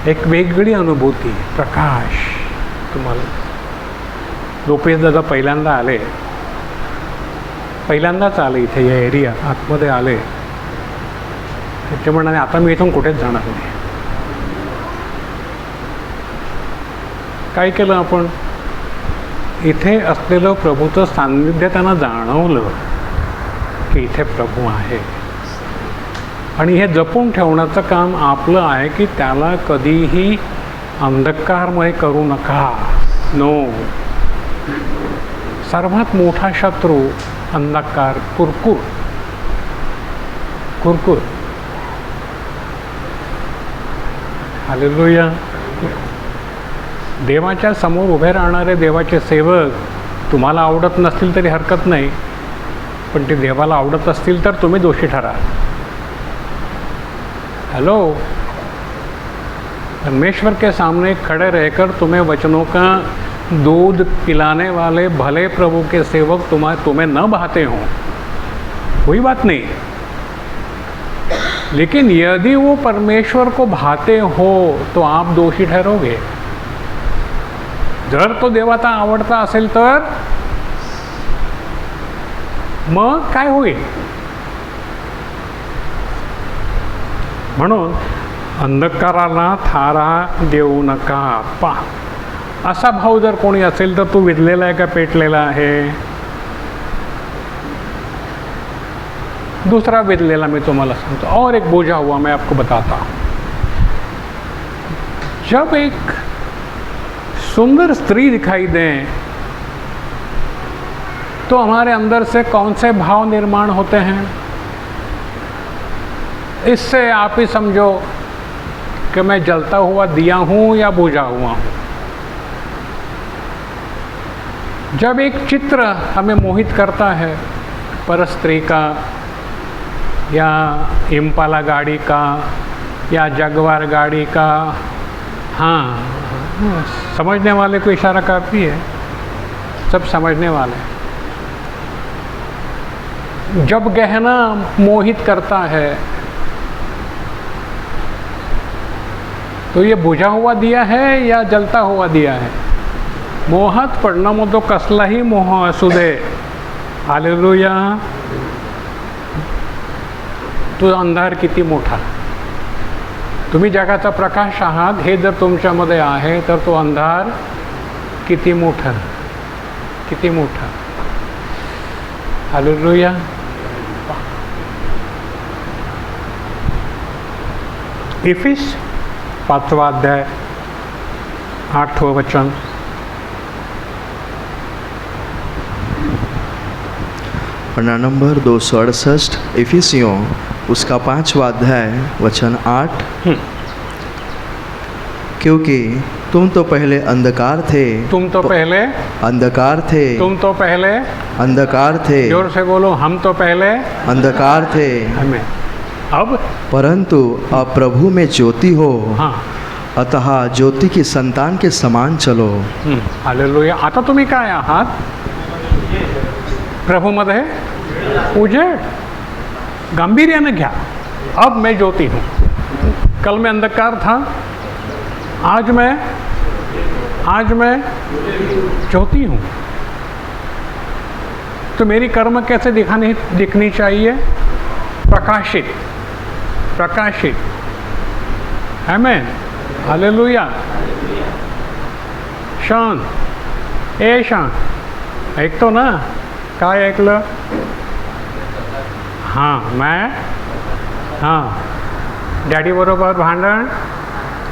[SPEAKER 1] एक वेगळी अनुभूती, प्रकाश. तुम्हाला लोपेश दादा पहिल्यांदाच आले इथे या एरिया आतमध्ये आले. ते म्हणाले आता मी इथून कुठेच जाणार नाही. काय केलं आपण? इथे असलेलं प्रभूचं सान्निध्य त्यांना जाणवलं की इथे प्रभू आहे. आणि हे जपून ठेवण्याचं काम आपलं आहे की त्याला कधीही अंधकारमय करू नका. नो. सर्वात मोठा शत्रू अंधकार, कुरकुर. हालेलुया. देवाच्या समोर उभे राहणारे देवाचे सेवक तुम्हाला आवडत नसतील तरी हरकत नाही, पण ते देवाला आवडत असतील तर तुम्ही दोषी ठरा. हेलो. परमेश्वर के सामने खड़े रहकर तुम्हें वचनों का दूध पिलाने वाले भले प्रभु के सेवक तुम्हें न भाते हों, कोई बात नहीं. लेकिन यदि वो परमेश्वर को भाते हो तो आप दोषी ठहरोगे. जर तो देवाचा आवडता असेल तर मग काय होईल? म्हणून अंधकाराला थारा देऊ नका. असा भाव जर कोणी असेल तर तू विधलेला आहे का पेटलेला आहे? दूसरा विधलेला मैं तुम्हाला सांगतो. और एक बोझा हुआ मैं आपको बताता हूँ. जब एक सुंदर स्त्री दिखाई दें तो हमारे अंदर से कौन से भाव निर्माण होते हैं? इससे आप ही समझो कि मैं जलता हुआ दिया हूँ या बुझा हुआ हूँ. जब एक चित्र हमें मोहित करता है, परस्त्री का या इम्पाला गाड़ी का या जगवार गाड़ी का, हाँ, समझने वाले को इशारा काफ़ी है, सब समझने वाले. जब गहना मोहित करता है तो ये बुझा हुआ दिया है या जलता हुआ दिया है? मोहात पडणं मग तो कसलाही मोह असू दे. हालेलुया. तो अंधार किती मोठा. तुम्ही जगाचा प्रकाश आहात हे जर तुमच्यामध्ये आहे तर तो अंधार किती मोठा, किती मोठा. हालेलुया. इफिस 5वां अध्याय 8वें वचन.
[SPEAKER 2] पन्ना नंबर 268 इफिसियों उसका 5वां अध्याय वचन 8. क्योंकि तुम तो पहले अंधकार थे.
[SPEAKER 1] तुम तो पहले
[SPEAKER 2] अंधकार थे.
[SPEAKER 1] तुम तो पहले
[SPEAKER 2] अंधकार थे.
[SPEAKER 1] जोर से बोलो, हम तो पहले
[SPEAKER 2] अंधकार थे.
[SPEAKER 1] हमें अब
[SPEAKER 2] परंतु अब प्रभु में ज्योति हो.
[SPEAKER 1] हाँ.
[SPEAKER 2] अतः ज्योति की संतान के समान चलो.
[SPEAKER 1] हालेलुया. आता तुम्ही काय आहात? प्रभूमध्ये उजेड. गांभीर्याने घ्या. अब मैं ज्योति हूँ. कल मैं अंधकार था, आज मैं ज्योति हूँ. तो मेरी कर्म कैसे दिखनी चाहिए? प्रकाशित, प्रकाशित. आमेन. हालेलुया. शांत. शांत. ऐकतो ना? काय ऐकलं? हां. डॅडी बरोबर भांडण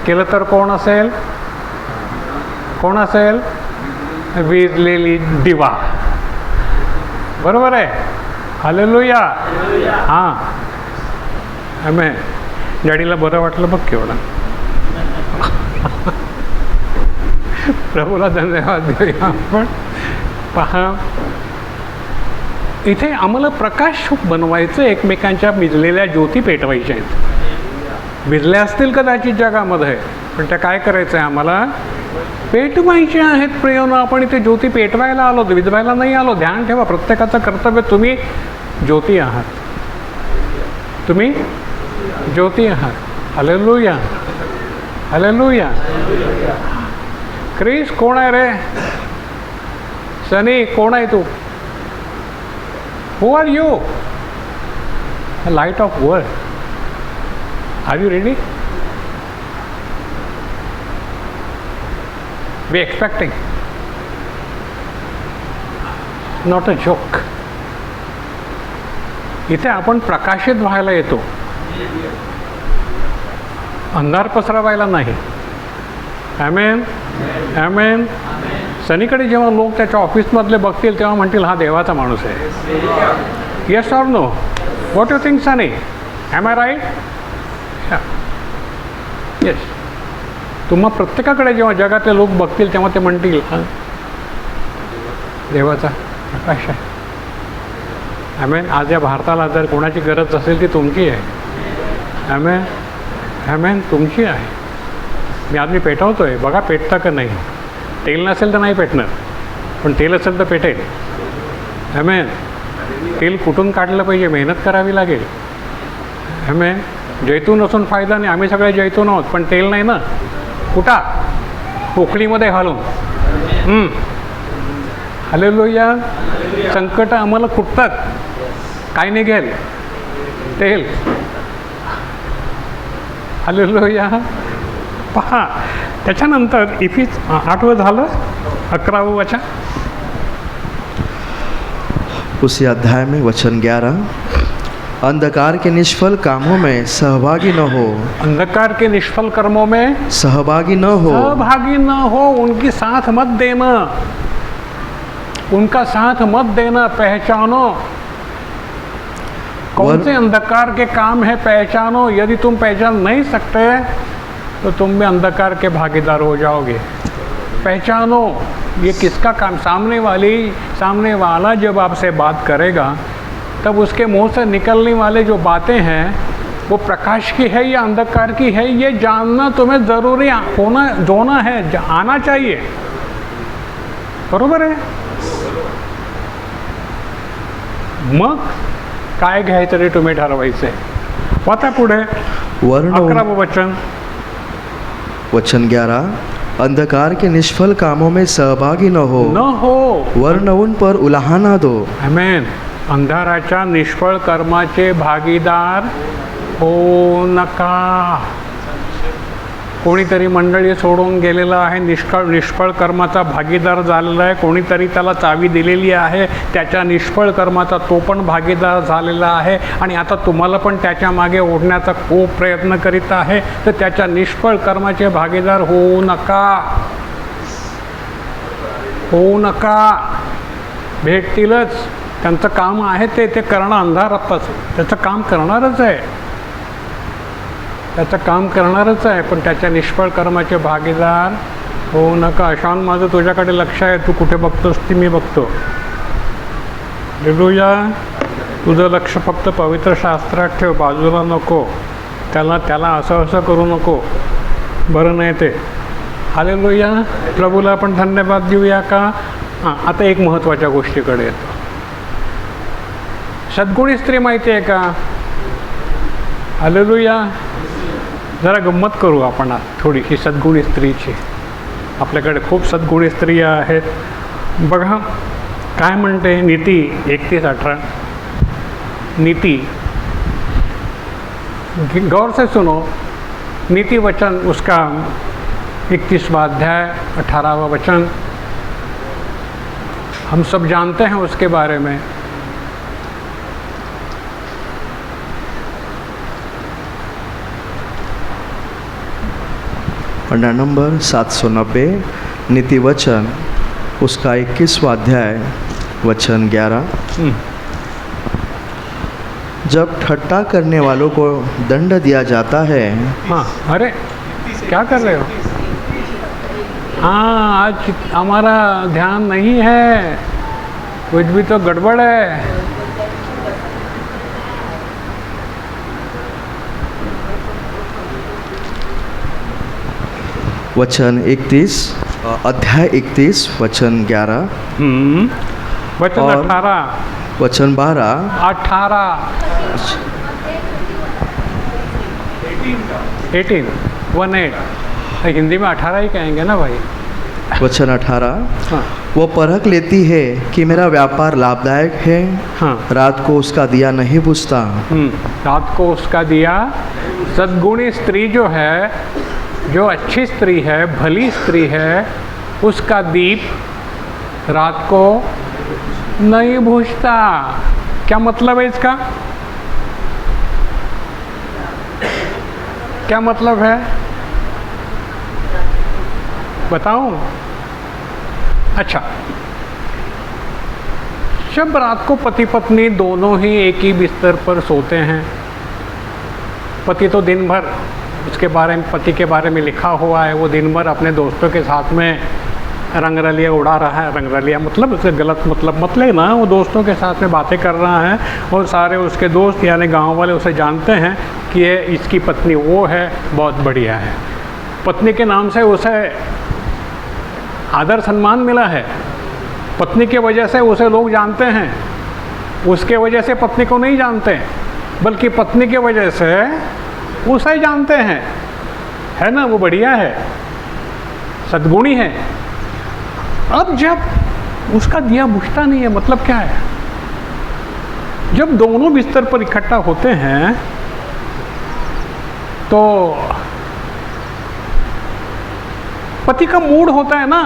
[SPEAKER 1] केलं तर कोण असेल? कोण असेल? विजलेली दिवा. बरोबर आहे. हालेलुया. हां. आमेन. डॅडीला बरं वाटलं बघ केवढं. प्रभूला धन्यवाद देऊया आपण. पहा, इथे आम्हाला प्रकाश बनवायचं, एकमेकांच्या मिजलेल्या ज्योती पेटवायच्या आहेत. भिजल्या असतील कदाचित जगामध्ये, पण त्या काय करायचं आहे आम्हाला? पेटवायच्या आहेत. प्रियनो, आपण इथे ज्योती पेटवायला आलो, विजवायला नाही आलो. ध्यान ठेवा, प्रत्येकाचं कर्तव्य, तुम्ही ज्योती आहात. तुम्ही ज्योती आहात. Hallelujah, hallelujah. क्रिस कोण आहे रे? सनी कोण आहे तू? Who are you? Light of world. Are you ready? We expecting, not a joke. इथे आपण प्रकाशित व्हायला येतो, अंधार पसरवायला नाही. ॲमेन, ॲमेन. सनीकडे जेव्हा लोक त्याच्या ऑफिसमधले बघतील तेव्हा म्हणतील हा देवाचा माणूस आहे. Yes or no? What you think Sunny? Am I right? Yes. तुम्हा प्रत्येकाकडे जेव्हा जगातले लोक बघतील तेव्हा ते म्हणतील हां देवाचा प्रकाश आहे. ॲमेन. आज या भारताला जर कोणाची गरज असेल ती तुमची आहे. ॲमेन, ॲमेन, तुमची आहे. मी आज पेटवतो आहे, बघा पेटतं का नाही. तेल नसेल तर नाही पेटणार, पण तेल असेल तर पेटेल. ॲमेन. तेल कुठून काढलं पाहिजे, मेहनत करावी लागेल. ॲमेन. जैतून असून फायदा नाही. आम्ही सगळे जैतून आहोत, पण तेल नाही ना. कुठा? पोकळीमध्ये घालून. हालेलुया. संकट आम्हाला कुटतात, काय निघेल? तेल. हालेलुया. पहा, त्याच्यानंतर 8 झालं, 11 वचन.
[SPEAKER 2] उसी अध्याय में वचन 11, अंधकार के निष्फल कामों में सहभागी न हो.
[SPEAKER 1] अंधकार के निष्फल कर्मों में
[SPEAKER 2] सहभागी न हो.
[SPEAKER 1] सहभागी न हो. उनकी साथ मत देना, उनका साथ मत देना. पहचानो कौन से अंधकार के काम है, पहचानो. यदि तुम पहचान नहीं सकते तो तुम भी अंधकार के भागीदार हो जाओगे. पहचानो ये किसका काम. सामने वाला जब आपसे बात करेगा तब उसके मुंह से निकलने वाले जो बातें हैं वो प्रकाश की है या अंधकार की है, ये जानना तुम्हें ज़रूरी होना है, आना चाहिए. बरोबर आहे. मग काय घ्यायचं रे तुम्ही ठरवायचं आहे. आता पुढे 11 वचन.
[SPEAKER 2] वचन 11, अंधकार के निष्फल कामों में सहभागी न हो, वरन उन पर उलाहना दो.
[SPEAKER 1] आमेन. अंधाराच्या निष्फळ कर्माचे भागीदार होऊ नका. कोणीतरी मंडळी सोडून गेलेलं आहे, निष्फळ कर्माचा भागीदार झालेला आहे. कोणीतरी त्याला चावी दिलेली आहे, त्याच्या निष्फळ कर्माचा तो पण भागीदार झालेला आहे. आणि आता तुम्हाला पण त्याच्या मागे ओढण्याचा खूप प्रयत्न करीत आहे. तर त्याच्या निष्फळ कर्माचे भागीदार होऊ नका, होऊ नका. भेटतीलच, त्यांचं काम आहे ते करणं. अंधारातच त्याचं काम करणारच आहे, त्याचं काम करणारच आहे. पण त्याच्या निष्फळ कर्माचे भागीदार होऊ नका. अशान, माझं तुझ्याकडे लक्ष आहे, तू कुठे बघतोस ती मी बघतो. हालेलुया. तुझं लक्ष फक्त पवित्र शास्त्रात ठेव, बाजूला नको. त्याला असं करू नको, बरं नाही ते. हालेलुया. प्रभूला आपण धन्यवाद देऊया का. आता एक महत्त्वाच्या गोष्टीकडे येतो. सद्गुणी स्त्री माहिती आहे का. हालेलुया. जरा गंमत करू आपण थोडीशी सद्गुणी स्त्रीची. आपल्याकडे खूप सद्गुणी स्त्रिया आहेत. बघा काय म्हणते नीती 31:18. नीति, गौर से सुनो. नीति वचन उसका 31वां अध्याय 18वां वचन. हम सब जानते हैं उसके बारे में.
[SPEAKER 2] पन्ना नंबर 790, नीति वचन उसका 21वां अध्याय वचन 11. जब ठट्टा करने वालों को दंड दिया जाता है.
[SPEAKER 1] हाँ, अरे क्या कर रहे हो. हाँ, आज हमारा ध्यान नहीं है, कुछ भी तो गड़बड़ है.
[SPEAKER 2] वचन 31, अध्याय 31 वचन 11,
[SPEAKER 1] वचन
[SPEAKER 2] और
[SPEAKER 1] 18
[SPEAKER 2] वचन 12,
[SPEAKER 1] 18 हिंदी में 18 ही कहेंगे ना भाई।
[SPEAKER 2] वचन 18,
[SPEAKER 1] हाँ
[SPEAKER 2] वो परख लेती है कि मेरा व्यापार लाभदायक है,
[SPEAKER 1] हाँ।
[SPEAKER 2] रात को उसका दिया नहीं बुझता।
[SPEAKER 1] रात को उसका दिया। सद्गुणी स्त्री जो है, जो अच्छी स्त्री है, भली स्त्री है, उसका दीप रात को नहीं बुझता। क्या मतलब है इसका? क्या मतलब है बताऊं? अच्छा, जब रात को पति पत्नी दोनों ही एक ही बिस्तर पर सोते हैं, पति तो दिन भर उसके बारे में, पति के बारे में लिखा हुआ है, वो दिन भर अपने दोस्तों के साथ में रंगरलिया उड़ा रहा है। रंगरलिया मतलब उससे गलत मतलब मत लेना, वो दोस्तों के साथ में बातें कर रहा है और सारे उसके दोस्त यानी गांव वाले उसे जानते हैं कि ये इसकी पत्नी वो है, बहुत बढ़िया है। पत्नी के नाम से उसे आदर सम्मान मिला है, पत्नी के वजह से उसे लोग जानते हैं, उसके वजह से पत्नी को नहीं जानते, बल्कि पत्नी के वजह से उसे जानते हैं, है ना? वो बढ़िया है, सद्गुणी है। अब जब उसका दिया बुझता नहीं है, मतलब क्या है? जब दोनों बिस्तर पर इकट्ठा होते हैं तो पति का मूड होता है ना,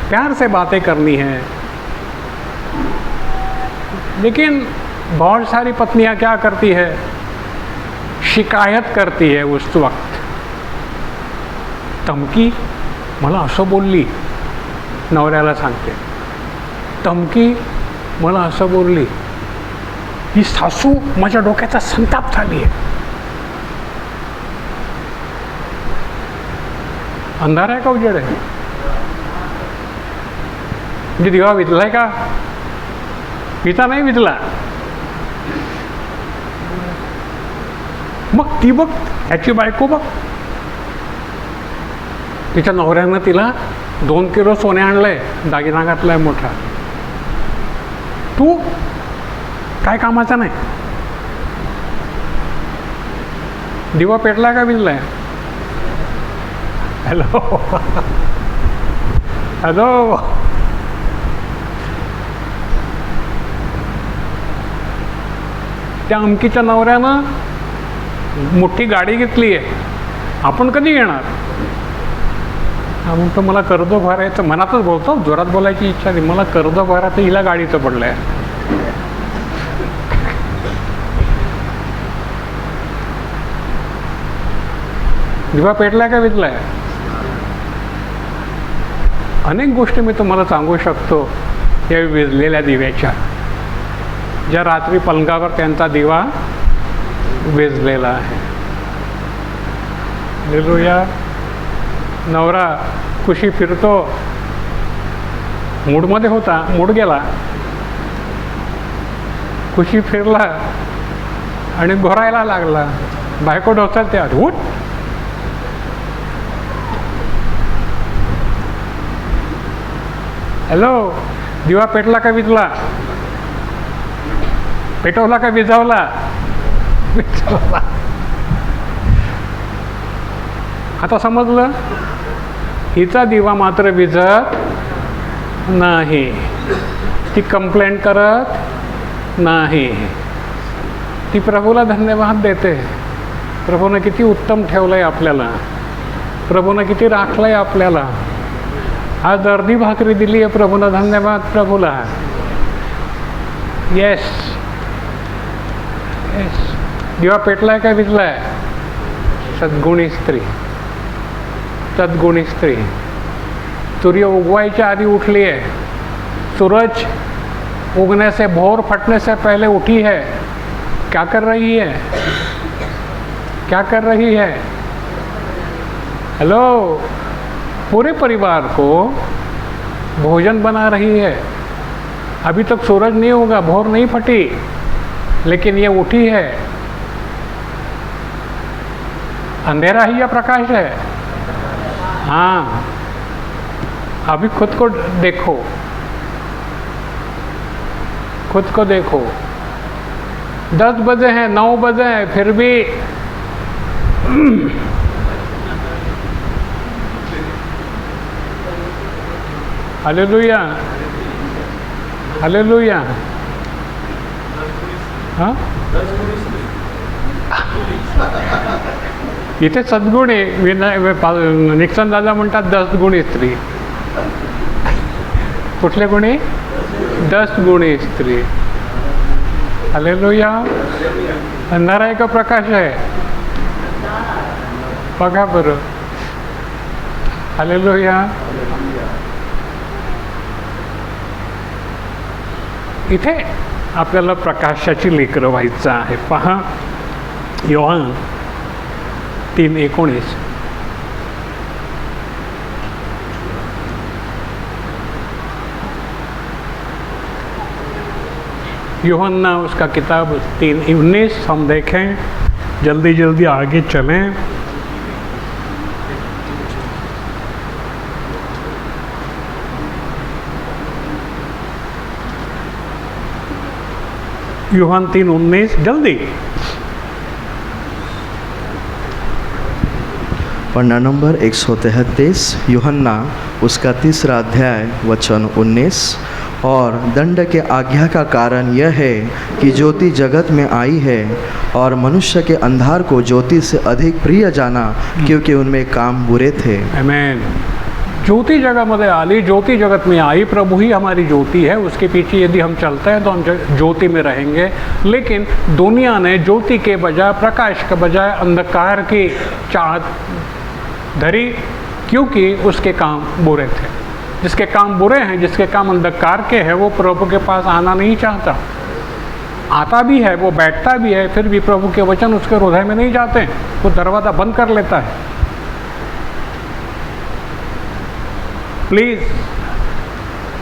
[SPEAKER 1] प्यार से बातें करनी है, लेकिन बहुत सारी पत्नियां क्या करती है? शिकायत करती है उस वक्त। धमकी, मला असं बोलली, नवऱ्याला सांगते, धमकी, मला असं बोलली, ही सासू माझ्या डोक्याचा संताप झाली आहे। अंधार आहे का उजेड आहे? म्हणजे दिवा विजलाय का? पिता नाही विजला। मग ती बघ, ह्याची बायको बघ, तिच्या नवऱ्यानं तिला 2 किलो सोने आणलंय, दागिना घातलाय मोठा, तू काय कामाचा नाही। दिवा पेटला का विजलाय? हॅलो हॅलो, त्या अमकीच्या नवऱ्यानं मोठी गाडी घेतली आहे, आपण कधी येणार? हा म्हणतो मला कर्ज भरायचं, मनातच बोलतो, जोरात बोलायची इच्छा नाही, मला कर्ज भरायचं, हिला गाडीचं पडलंय। दिवा पेटलाय का विजलाय? अनेक गोष्टी मी तुम्हाला सांगू शकतो या विजलेल्या दिव्याच्या, ज्या रात्री पलंगावर त्यांचा दिवा विजलेला आहे। हालेलुया। नवरा खुशी फिरतो, मूडमध्ये होता, मूड गेला, खुशी फिरला आणि घोरायला लागला, बायको डोक्यात त्या उठ, हॅलो, दिवा पेटला का विजला? पेटवला का विझवला? विझवला। आता समजलं? हिचा दिवा मात्र विझत नाही, ती कंप्लेंट करत नाही, ती प्रभूला धन्यवाद देते। प्रभूनं किती उत्तम ठेवलंय आपल्याला, प्रभूनं किती राखलंय आपल्याला। आज अर्धी भाकरी दिली आहे प्रभूनं, धन्यवाद प्रभूला। येस येस, दिवा पेटलाय का विजलाय? सद्गुणी स्त्री, सद्गुणी स्त्री। सूर्य उगवायच्या आधी उठली है, सूरज उगने से, भोर फटने से पहले उठी है। क्या कर रही है? क्या कर रही है? हेलो, पूरे परिवार को भोजन बना रही है। अभी तक सूरज नहीं उगा, भोर नहीं फटी, लेकिन ये उठी है। अंधेरा ही या प्रकाश है? हाँ, अभी खुद को देखो, खुद को देखो। 10 बजे हैं, 9 बजे हैं, फिर भी हालेलुया, हालेलुया। हाँ, इथे सद्गुणी निक्सन दादा म्हणतात 10 गुणी स्त्री. कुठले गुणी? 10 गुणी स्त्री. हालेलुया. अंधारा आहे का प्रकाश आहे? बघा बरं. हालेलुया. इथे आपल्याला प्रकाशाची लेकरं व्हायचं आहे. पहा, योहान 3:19. यूहन्ना उसका किताब 3:19 हम देखें, जल्दी जल्दी आगे चलें. यूहन 3:19, जल्दी.
[SPEAKER 2] पन्ना नंबर 133, यूहन्ना उसका 3रा अध्याय वचन 19. और दंड के आज्ञा का कारण यह है कि ज्योति जगत में आई है और मनुष्य के अंधार को ज्योति से अधिक प्रिय जाना, क्योंकि उनमें काम बुरे थे.
[SPEAKER 1] आमेन. ज्योति जगत आली, ज्योति जगत में आई. प्रभु ही हमारी ज्योति है. उसके पीछे यदि हम चलते हैं तो हम ज्योति में रहेंगे. लेकिन दुनिया ने ज्योति के बजाय, प्रकाश के बजाय अंधकार की चाहत धरी, क्योंकि उसके काम बुरे थे. जिसके काम बुरे हैं, जिसके काम अंधकार के हैं, वो प्रभु के पास आना नहीं चाहता. आता भी है, वो बैठता भी है, फिर भी प्रभु के वचन उसके हृदय में नहीं जाते. वो दरवाज़ा बंद कर लेता है. प्लीज़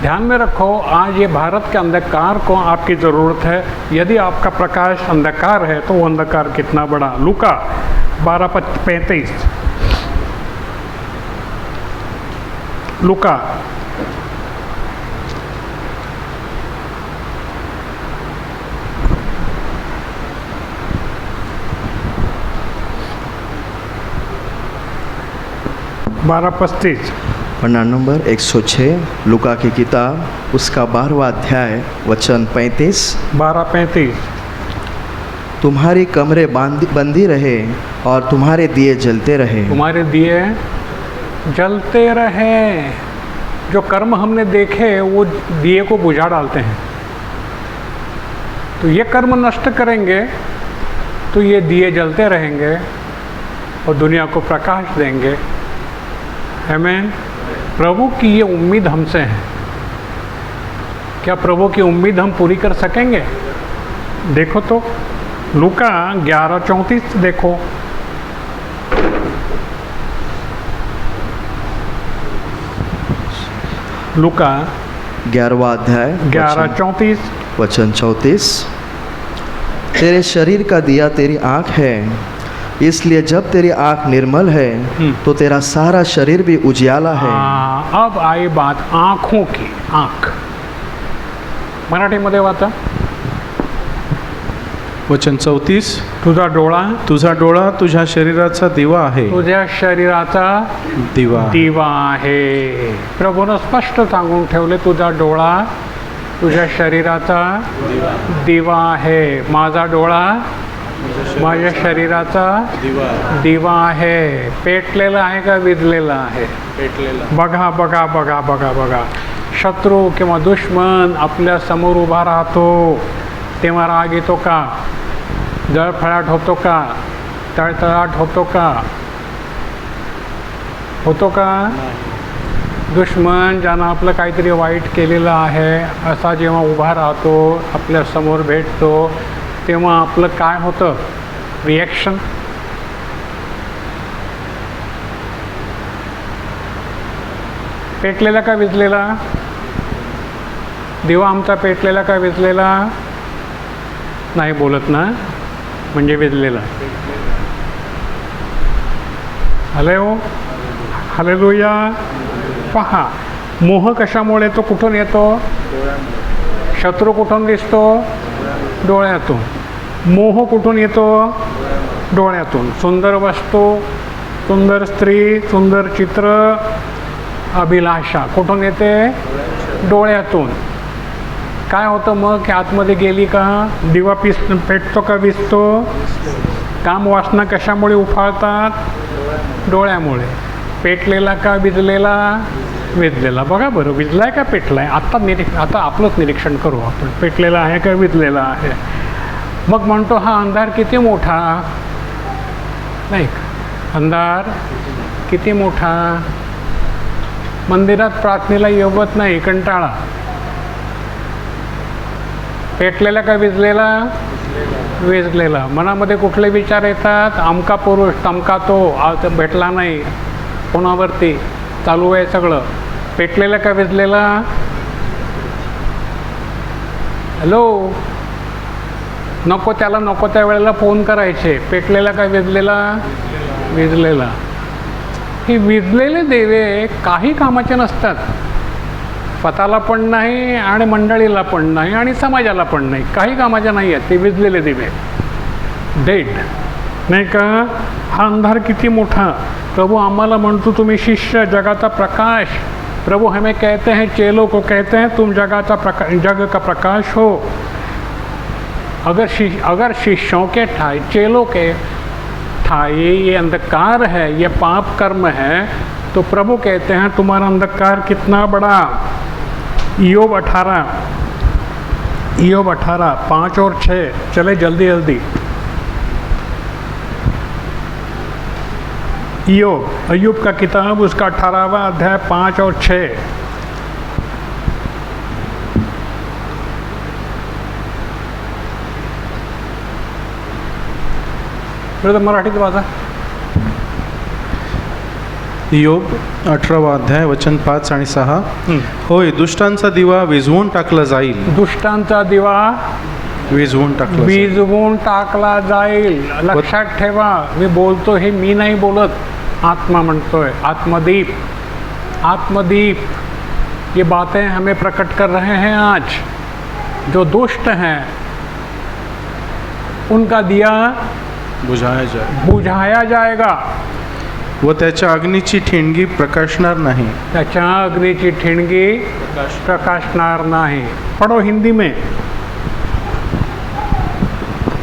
[SPEAKER 1] ध्यान में रखो, आज ये भारत के अंधकार को आपकी ज़रूरत है. यदि आपका प्रकाश अंधकार है तो वो अंधकार कितना बड़ा. लूका 12:35. लूका 12:35.
[SPEAKER 2] पन्ना नंबर 106, लूका की किताब उसका 12वां अध्याय वचन 35.
[SPEAKER 1] 12:35.
[SPEAKER 2] तुम्हारी कमरे बंदी रहे और तुम्हारे दिए जलते रहे.
[SPEAKER 1] तुम्हारे दिए जलते रहे. जो कर्म हमने देखे वो दिए को बुझा डालते हैं. तो ये कर्म नष्ट करेंगे तो ये दिए जलते रहेंगे और दुनिया को प्रकाश देंगे. आमीन. प्रभु की ये उम्मीद हमसे है. क्या प्रभु की उम्मीद हम पूरी कर सकेंगे? देखो तो लूका 11:34 देखो. लूका
[SPEAKER 2] 11वां अध्याय
[SPEAKER 1] 11:34.
[SPEAKER 2] वचन 34. तेरे शरीर का दिया तेरी आँख है, इसलिए जब तेरी आँख निर्मल है तो तेरा सारा शरीर भी उजियाला है.
[SPEAKER 1] अब आई बात आँखों की. आँख मराठीमध्ये वाचा.
[SPEAKER 3] वचन 34.
[SPEAKER 1] तुझा डोळा,
[SPEAKER 3] तुझा डोळा तुझ्या शरीराचा दिवा आहे.
[SPEAKER 1] तुझ्या शरीराचा
[SPEAKER 3] दिवा
[SPEAKER 1] दिवा आहे. प्रभूनं स्पष्ट सांगून ठेवले, तुझा डोळा तुझ्या शरीराचा दिवा आहे. माझा डोळा माझ्या शरीराचा दिवा आहे. पेटलेला आहे का विझलेला आहे?
[SPEAKER 3] पेटलेला.
[SPEAKER 1] बघा बघा बघा बघा बघा. शत्रू किंवा दुश्मन आपल्या समोर उभा राहतो तेव्हा राग येतो का? जळफळाट होतो का? तळतळाट होतो का? होतो का? दुश्मन ज्यानं आपलं काहीतरी वाईट केलेलं आहे असा जेव्हा उभा राहतो, आपल्या समोर भेटतो, तेव्हा आपलं काय होतं रिॲक्शन? पेटलेला का विझलेला? दिवा आमचा पेटलेला का विझलेला? नाही बोलत ना, म्हणजे विझलेला. Hello, hallelujah. पहा, मोह कशामुळे तो कुठून येतो? शत्रू कुठून दिसतो? डोळ्यातून. मोह कुठून येतो? डोळ्यातून. सुंदर वस्तू, सुंदर स्त्री, सुंदर चित्र, अभिलाषा कुठून येते? डोळ्यातून. काय होतं मग की आतमध्ये गेली का दिवा पेटतो का विजतो? काम वासना कशामुळे उफाळतात? डोळ्यामुळे. पेटलेला का विजलेला? विजलेला. बघा बरं, विजलाय का पेटलाय? आता आपलंच निरीक्षण करू आपण. पेटलेला आहे का विजलेला आहे? मग म्हणतो हा अंधार किती मोठा, नाही का? अंधार किती मोठा. मंदिरात प्रार्थनेला येवत नाही, कंटाळा. पेटलेला का विजलेला? विजलेला. मनामध्ये कुठले विचार येतात? अमका पुरुष, तमका तो, आज भेटला नाही, कोणावरती चालू आहे सगळं. पेटलेला का विजलेला? हॅलो, नको त्याला नको त्या वेळेला फोन करायचे. पेटलेला का विजलेला? विजलेला. हे विजलेले दिवे काही कामाचे नसतात. स्वतःला पण नाही आणि मंडळीला पण नाही आणि समाजाला पण नाही. काही कामाचे नाही आहेत ते विजलेले दिवे. डेड, नाही का? हा अंधार किती मोठा. प्रभु आम्हाला म्हणतो तुम्ही शिष्य, जगाचा प्रकाश. प्रभु हमें कहते हैं, चेलों को कहते हैं तुम जग का प्रकाश हो. अगर शिष्यों के ठाई, चेलों के ठाई ये अंधकार है, ये पाप कर्म है, तो प्रभु कहते हैं तुम्हारा अंधकार कितना बड़ा. ईयोब 18 5 और 6. चले जल्दी जल्दी. अय्यूब का किताब, उसका 18वां अध्याय 5 और 6. मराठीत वाचा.
[SPEAKER 3] ईयोब 18वा अध्याय वचन 5 आणि 6. होय, दुष्टांचा दिवा विझवून टाकला जाईल.
[SPEAKER 1] दुष्टांचा दिवा विझवून टाकला जाईल. लक्षात ठेवा, मी बोलतो हे मी नाही बोलत, आत्मा म्हणतोय. आत्मदीप, आत्मदीप. ये बातें हमें प्रकट कर रहे हैं आज. जो दुष्ट हैं उनका दिया बुझाया जाएगा.
[SPEAKER 3] व त्याच्या अग्नीची ठिणगी प्रकाशणार नाही.
[SPEAKER 1] त्याच्या अग्नीची ठिणगी प्रकाशणार नाही. पढ़ो हिंदी में.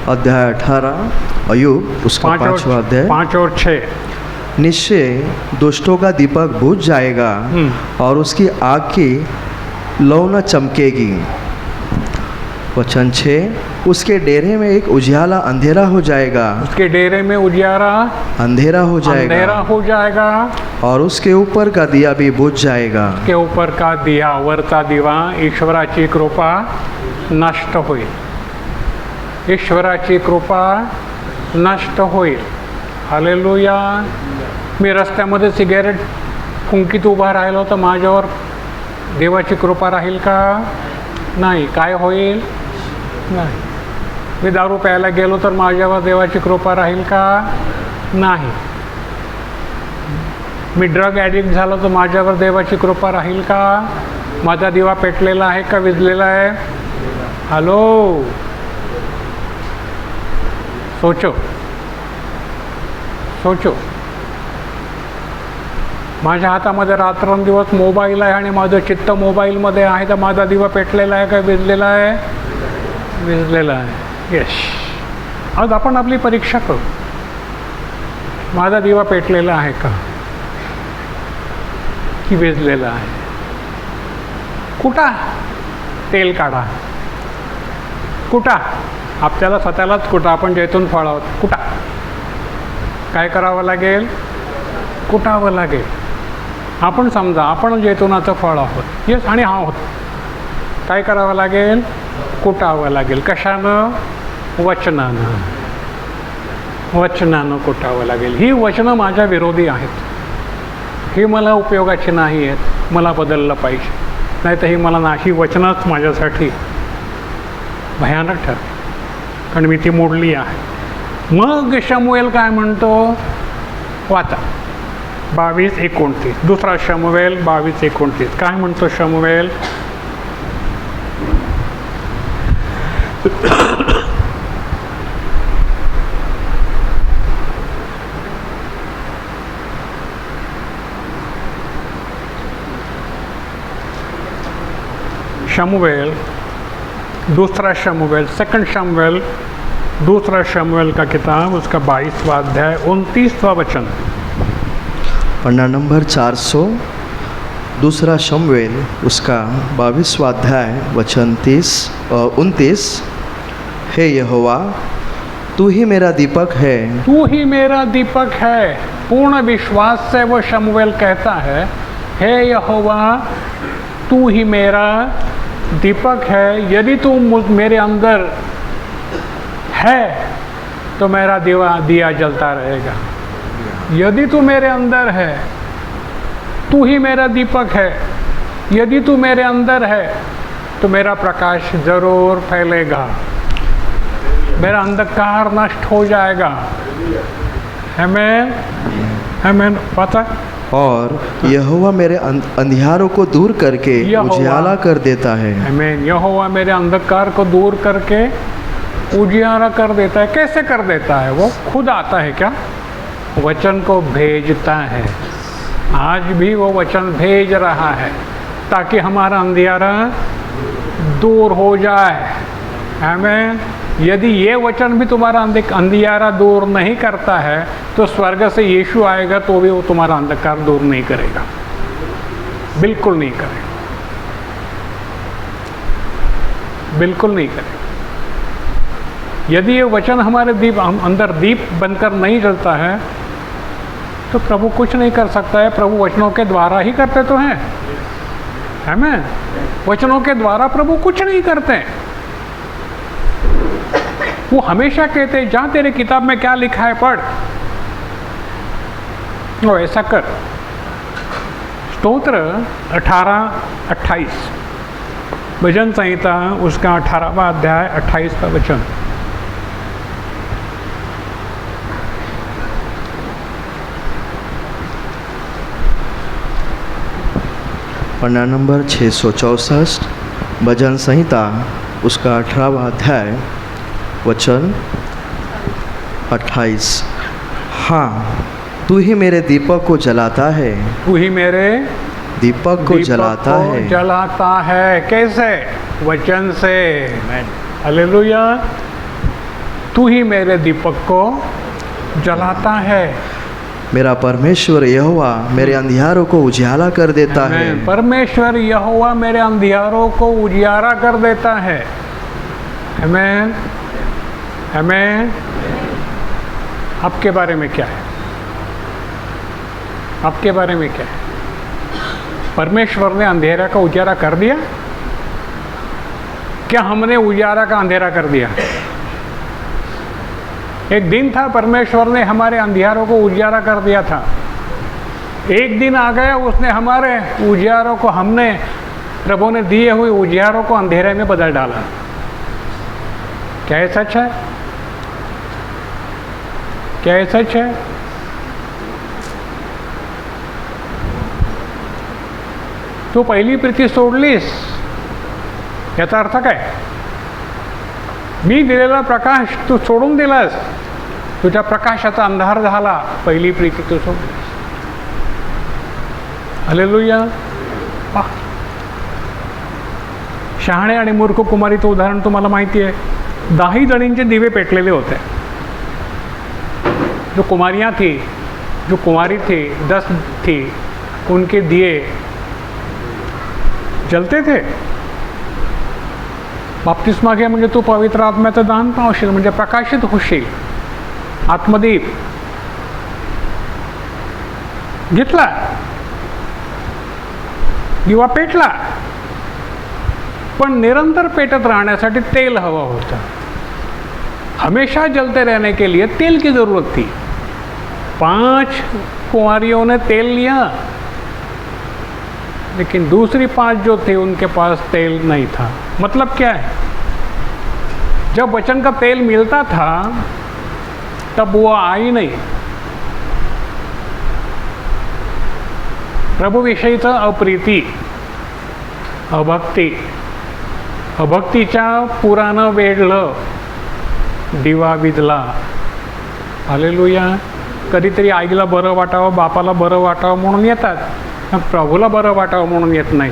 [SPEAKER 2] अध्याय 18 अय्यूब उसका 5वां अध्याय
[SPEAKER 1] 5 और 6.
[SPEAKER 2] निश्चय दुष्टों का दीपक बुझ जाएगा और उसकी आग की लौ न चमकेगी. वचन 6, उसके डेरे में एक उजियाला अंधेरा हो जाएगा.
[SPEAKER 1] उसके डेरे में उजियारा
[SPEAKER 2] अंधेरा हो
[SPEAKER 1] जाएगा
[SPEAKER 2] और उसके ऊपर का दिया भी बुझ जाएगा.
[SPEAKER 1] उसके ऊपर का दिया, वरचा दिवा, ईश्वराची कृपा नष्ट होईल. ईश्वराची कृपा नष्ट होईल. हालेलुया. मी रस्त्यामध्ये सिगारेट फुंकीत उभा राहिलो तर माझ्यावर देवाची कृपा राहील का? नाही. काय होईल? नाही. मी दारू प्यायला गेलो तर माझ्यावर देवाची कृपा राहील का? नाही. मी ड्रग ॲडिक्ट झालो तर माझ्यावर देवाची कृपा राहील का? माझा दिवा पेटलेला आहे का विजलेला आहे? हॅलो, सोचो सोचो. माझ्या हातामध्ये रात्रंदिवस मोबाईल आहे आणि माझं चित्त मोबाईलमध्ये आहे, तर माझा दिवा पेटलेला आहे का विजलेला आहे? विजलेला आहे. यश. आज आपण आपली परीक्षा करू. माझा दिवा पेटलेला आहे का की विजलेला आहे? कुठा तेल काढा. कुठा आपल्याला स्वतःलाच कुठा. आपण जैतून फळ आहोत. कुठा. काय करावं लागेल? कुटावं लागेल. आपण समजा आपण जैतुनाचं फळ आहोत. येस, आणि हा आहोत. काय करावं लागेल? कुटावं लागेल. कशानं? वचनानं. वचनानं कुटावं लागेल. ही वचनं माझ्या विरोधी आहेत. ही मला उपयोगाची नाही आहेत. मला बदललं पाहिजे. नाही तर ही वचनच माझ्यासाठी भयानक ठरते, कारण मी ती मोडली आहे. मग शमूएल काय म्हणतो? वाचा. 22:29 दुसरा शमूएल 22:29 काय म्हणतो शमूएल? शमूएल दूसरा शमूएल सेकंड शमूएल दूसरा शमूएल का किताब उसका 22वां अध्याय 29वां वचन।
[SPEAKER 2] पन्ना नंबर 400 दूसरा शमूएल उसका 22वां अध्याय वचन 29। हे यहोवा तू ही मेरा दीपक है।
[SPEAKER 1] तू ही मेरा दीपक है। पूर्ण विश्वास से वो शमूएल कहता है, हे यहोवा तू ही मेरा दीपक है। यदि तू मेरे अंदर है तो मेरा दिया जलता रहेगा। यदि तू मेरे अंदर है, तू ही मेरा दीपक है। यदि तू मेरे अंदर है तो मेरा प्रकाश जरूर फैलेगा, मेरा अंधकार नष्ट हो जाएगा। आमीन आमीन। पता
[SPEAKER 2] और यहोवा मेरे अंधियारों को दूर करके उजियाला कर देता है।
[SPEAKER 1] आमीन। यहोवा मेरे अंधकार को दूर करके उजियाला कर देता है। कैसे कर देता है? वो खुद आता है क्या? वचन को भेजता है। आज भी वो वचन भेज रहा है ताकि हमारा अंधियारा दूर हो जाए। आमीन। यदि ये वचन भी तुम्हारा अंधियारा दूर नहीं करता है तो स्वर्ग से यीशु आएगा तो भी वो तुम्हारा अंधकार दूर नहीं करेगा, बिल्कुल नहीं करेगा, बिल्कुल नहीं करेगा। यदि ये वचन हमारे अंदर दीप बनकर नहीं जलता है तो प्रभु कुछ नहीं कर सकता है। प्रभु वचनों के द्वारा ही करते तो हैं। आमीन। वचनों के द्वारा प्रभु कुछ नहीं करते। वो हमेशा कहते हैं जहाँ तेरे किताब में क्या लिखा है पढ़, वो ऐसा कर। स्तोत्र 18-28 भजन संहिता उसका 18वां अध्याय 28वां वचन।
[SPEAKER 2] पन्ना नंबर 664 भजन संहिता उसका 18वां अध्याय वचन 28। हाँ तू ही मेरे दीपक को जलाता है।
[SPEAKER 1] तू ही मेरे
[SPEAKER 2] दीपक को जलाता है।
[SPEAKER 1] जलाता है। कैसे? वचन से। हालेलुया। तू ही मेरे दीपक को जलाता है।
[SPEAKER 2] मेरा परमेश्वर यहोवा मेरे अंधियारों को उजियाला कर देता है।
[SPEAKER 1] परमेश्वर यहोवा मेरे अंधियारों को उजियारा कर देता है। आमीन आमीन। आपके बारे में क्या है? आपके बारे में क्या है? परमेश्वर ने अंधेरा का उजाला कर दिया? क्या हमने उजाला का अंधेरा कर दिया? एक दिन था परमेश्वर ने हमारे अंधियारों को उजाला कर दिया था। एक दिन आ गया उसने हमारे उजियारों को, हमने प्रभु ने दिए हुए उजियारों को अंधेरे में बदल डाला। क्या ये सच है? क्या ये सच है? तू पहिली प्रीती सोडलीस याचा अर्थ काय? मी दिलेला प्रकाश तू सोडून दिलास, तुझ्या प्रकाशाचा अंधार झाला, पहिली प्रीती तू सोडलीस। हालेलुया। शहाणे आणि मूर्ख कुमारीचं उदाहरण तुम्हाला माहिती आहे। 10 जणींचे दिवे पेटलेले होते। जो कुमारियाँ थी, जो कुमारी थी, 10 थी, उनके दिए जलते थे। बाप्तिस्मा घे म्हणजे तू पवित्र आत्म्याचं दान पावशील, म्हणजे प्रकाशित होशील। आत्मदीप घेतला, दिवा पेटला, पण निरंतर पेटत राहण्यासाठी तेल हवा होता। हमेशा जलते रहने के लिए तेल की ज़रूरत थी। 5 कुंवारियों ने तेल लिया, लेकिन दूसरी 5 जो थे उनके पास तेल नहीं था। मतलब क्या है? जब वचन का तेल मिलता था तब वो आई नहीं। प्रभूविषयीचं अप्रीती, अभक्ती, अभक्तीच्या पुरानं वेढलं, दिवा विझला. हालेलुया. कधीतरी आईला बरं वाटावं, बापाला बरं वाटावं म्हणून येतात, पण प्रभूला बरं वाटावं म्हणून येत नाही.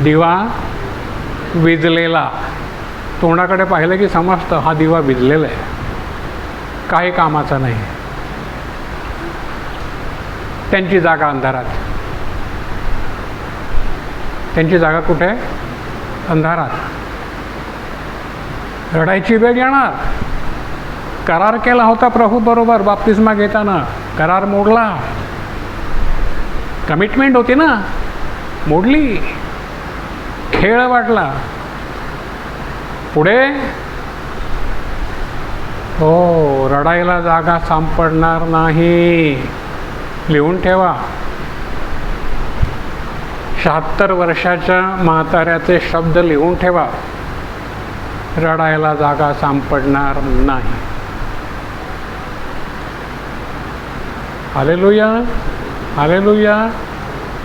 [SPEAKER 1] दिवा विझलेला, तोंडाकडे पाहिलं की समजतं हा दिवा विझलेला आहे, काही कामाचा नाही. त्यांची जागा अंधारात. त्यांची जागा कुठे? अंधारात. रडायची वेळ येणार. करार केला होता प्रभू बरोबर बाप्तिस्मा घेताना, करार मोडला. कमिटमेंट होती ना, मोडली. खेळ वाटला. पुढे हो, रडायला जागा सापडणार नाही. लिहून ठेवा. 76 वर्षाच्या म्हाताऱ्याचे शब्द लिहून ठेवा. रडायला जागा सापडणार नाही. Hallelujah, hallelujah.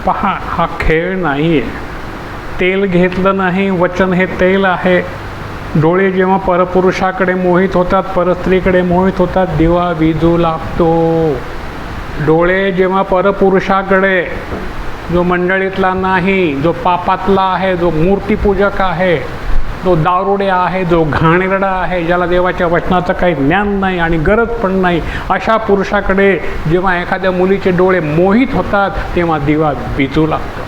[SPEAKER 1] पहा, हा खेळ नाही आहे. तेल घेतलं नाही. वचन हे तेल आहे. डोळे जेव्हा परपुरुषाकडे मोहित होतात, परस्त्रीकडे मोहित होतात, दिवा विझू लागतो. डोळे जेव्हा परपुरुषाकडे, जो मंडळीतला नाही, जो पापातला आहे, जो मूर्तीपूजक आहे, जो दारुडे आहे, जो घाणेरडा आहे, ज्याला देवाच्या वचनाचं काही ज्ञान नाही आणि गरज पण नाही, अशा पुरुषाकडे जेव्हा एखाद्या मुलीचे डोळे मोहित होतात, तेव्हा दिवा विझू लागतो.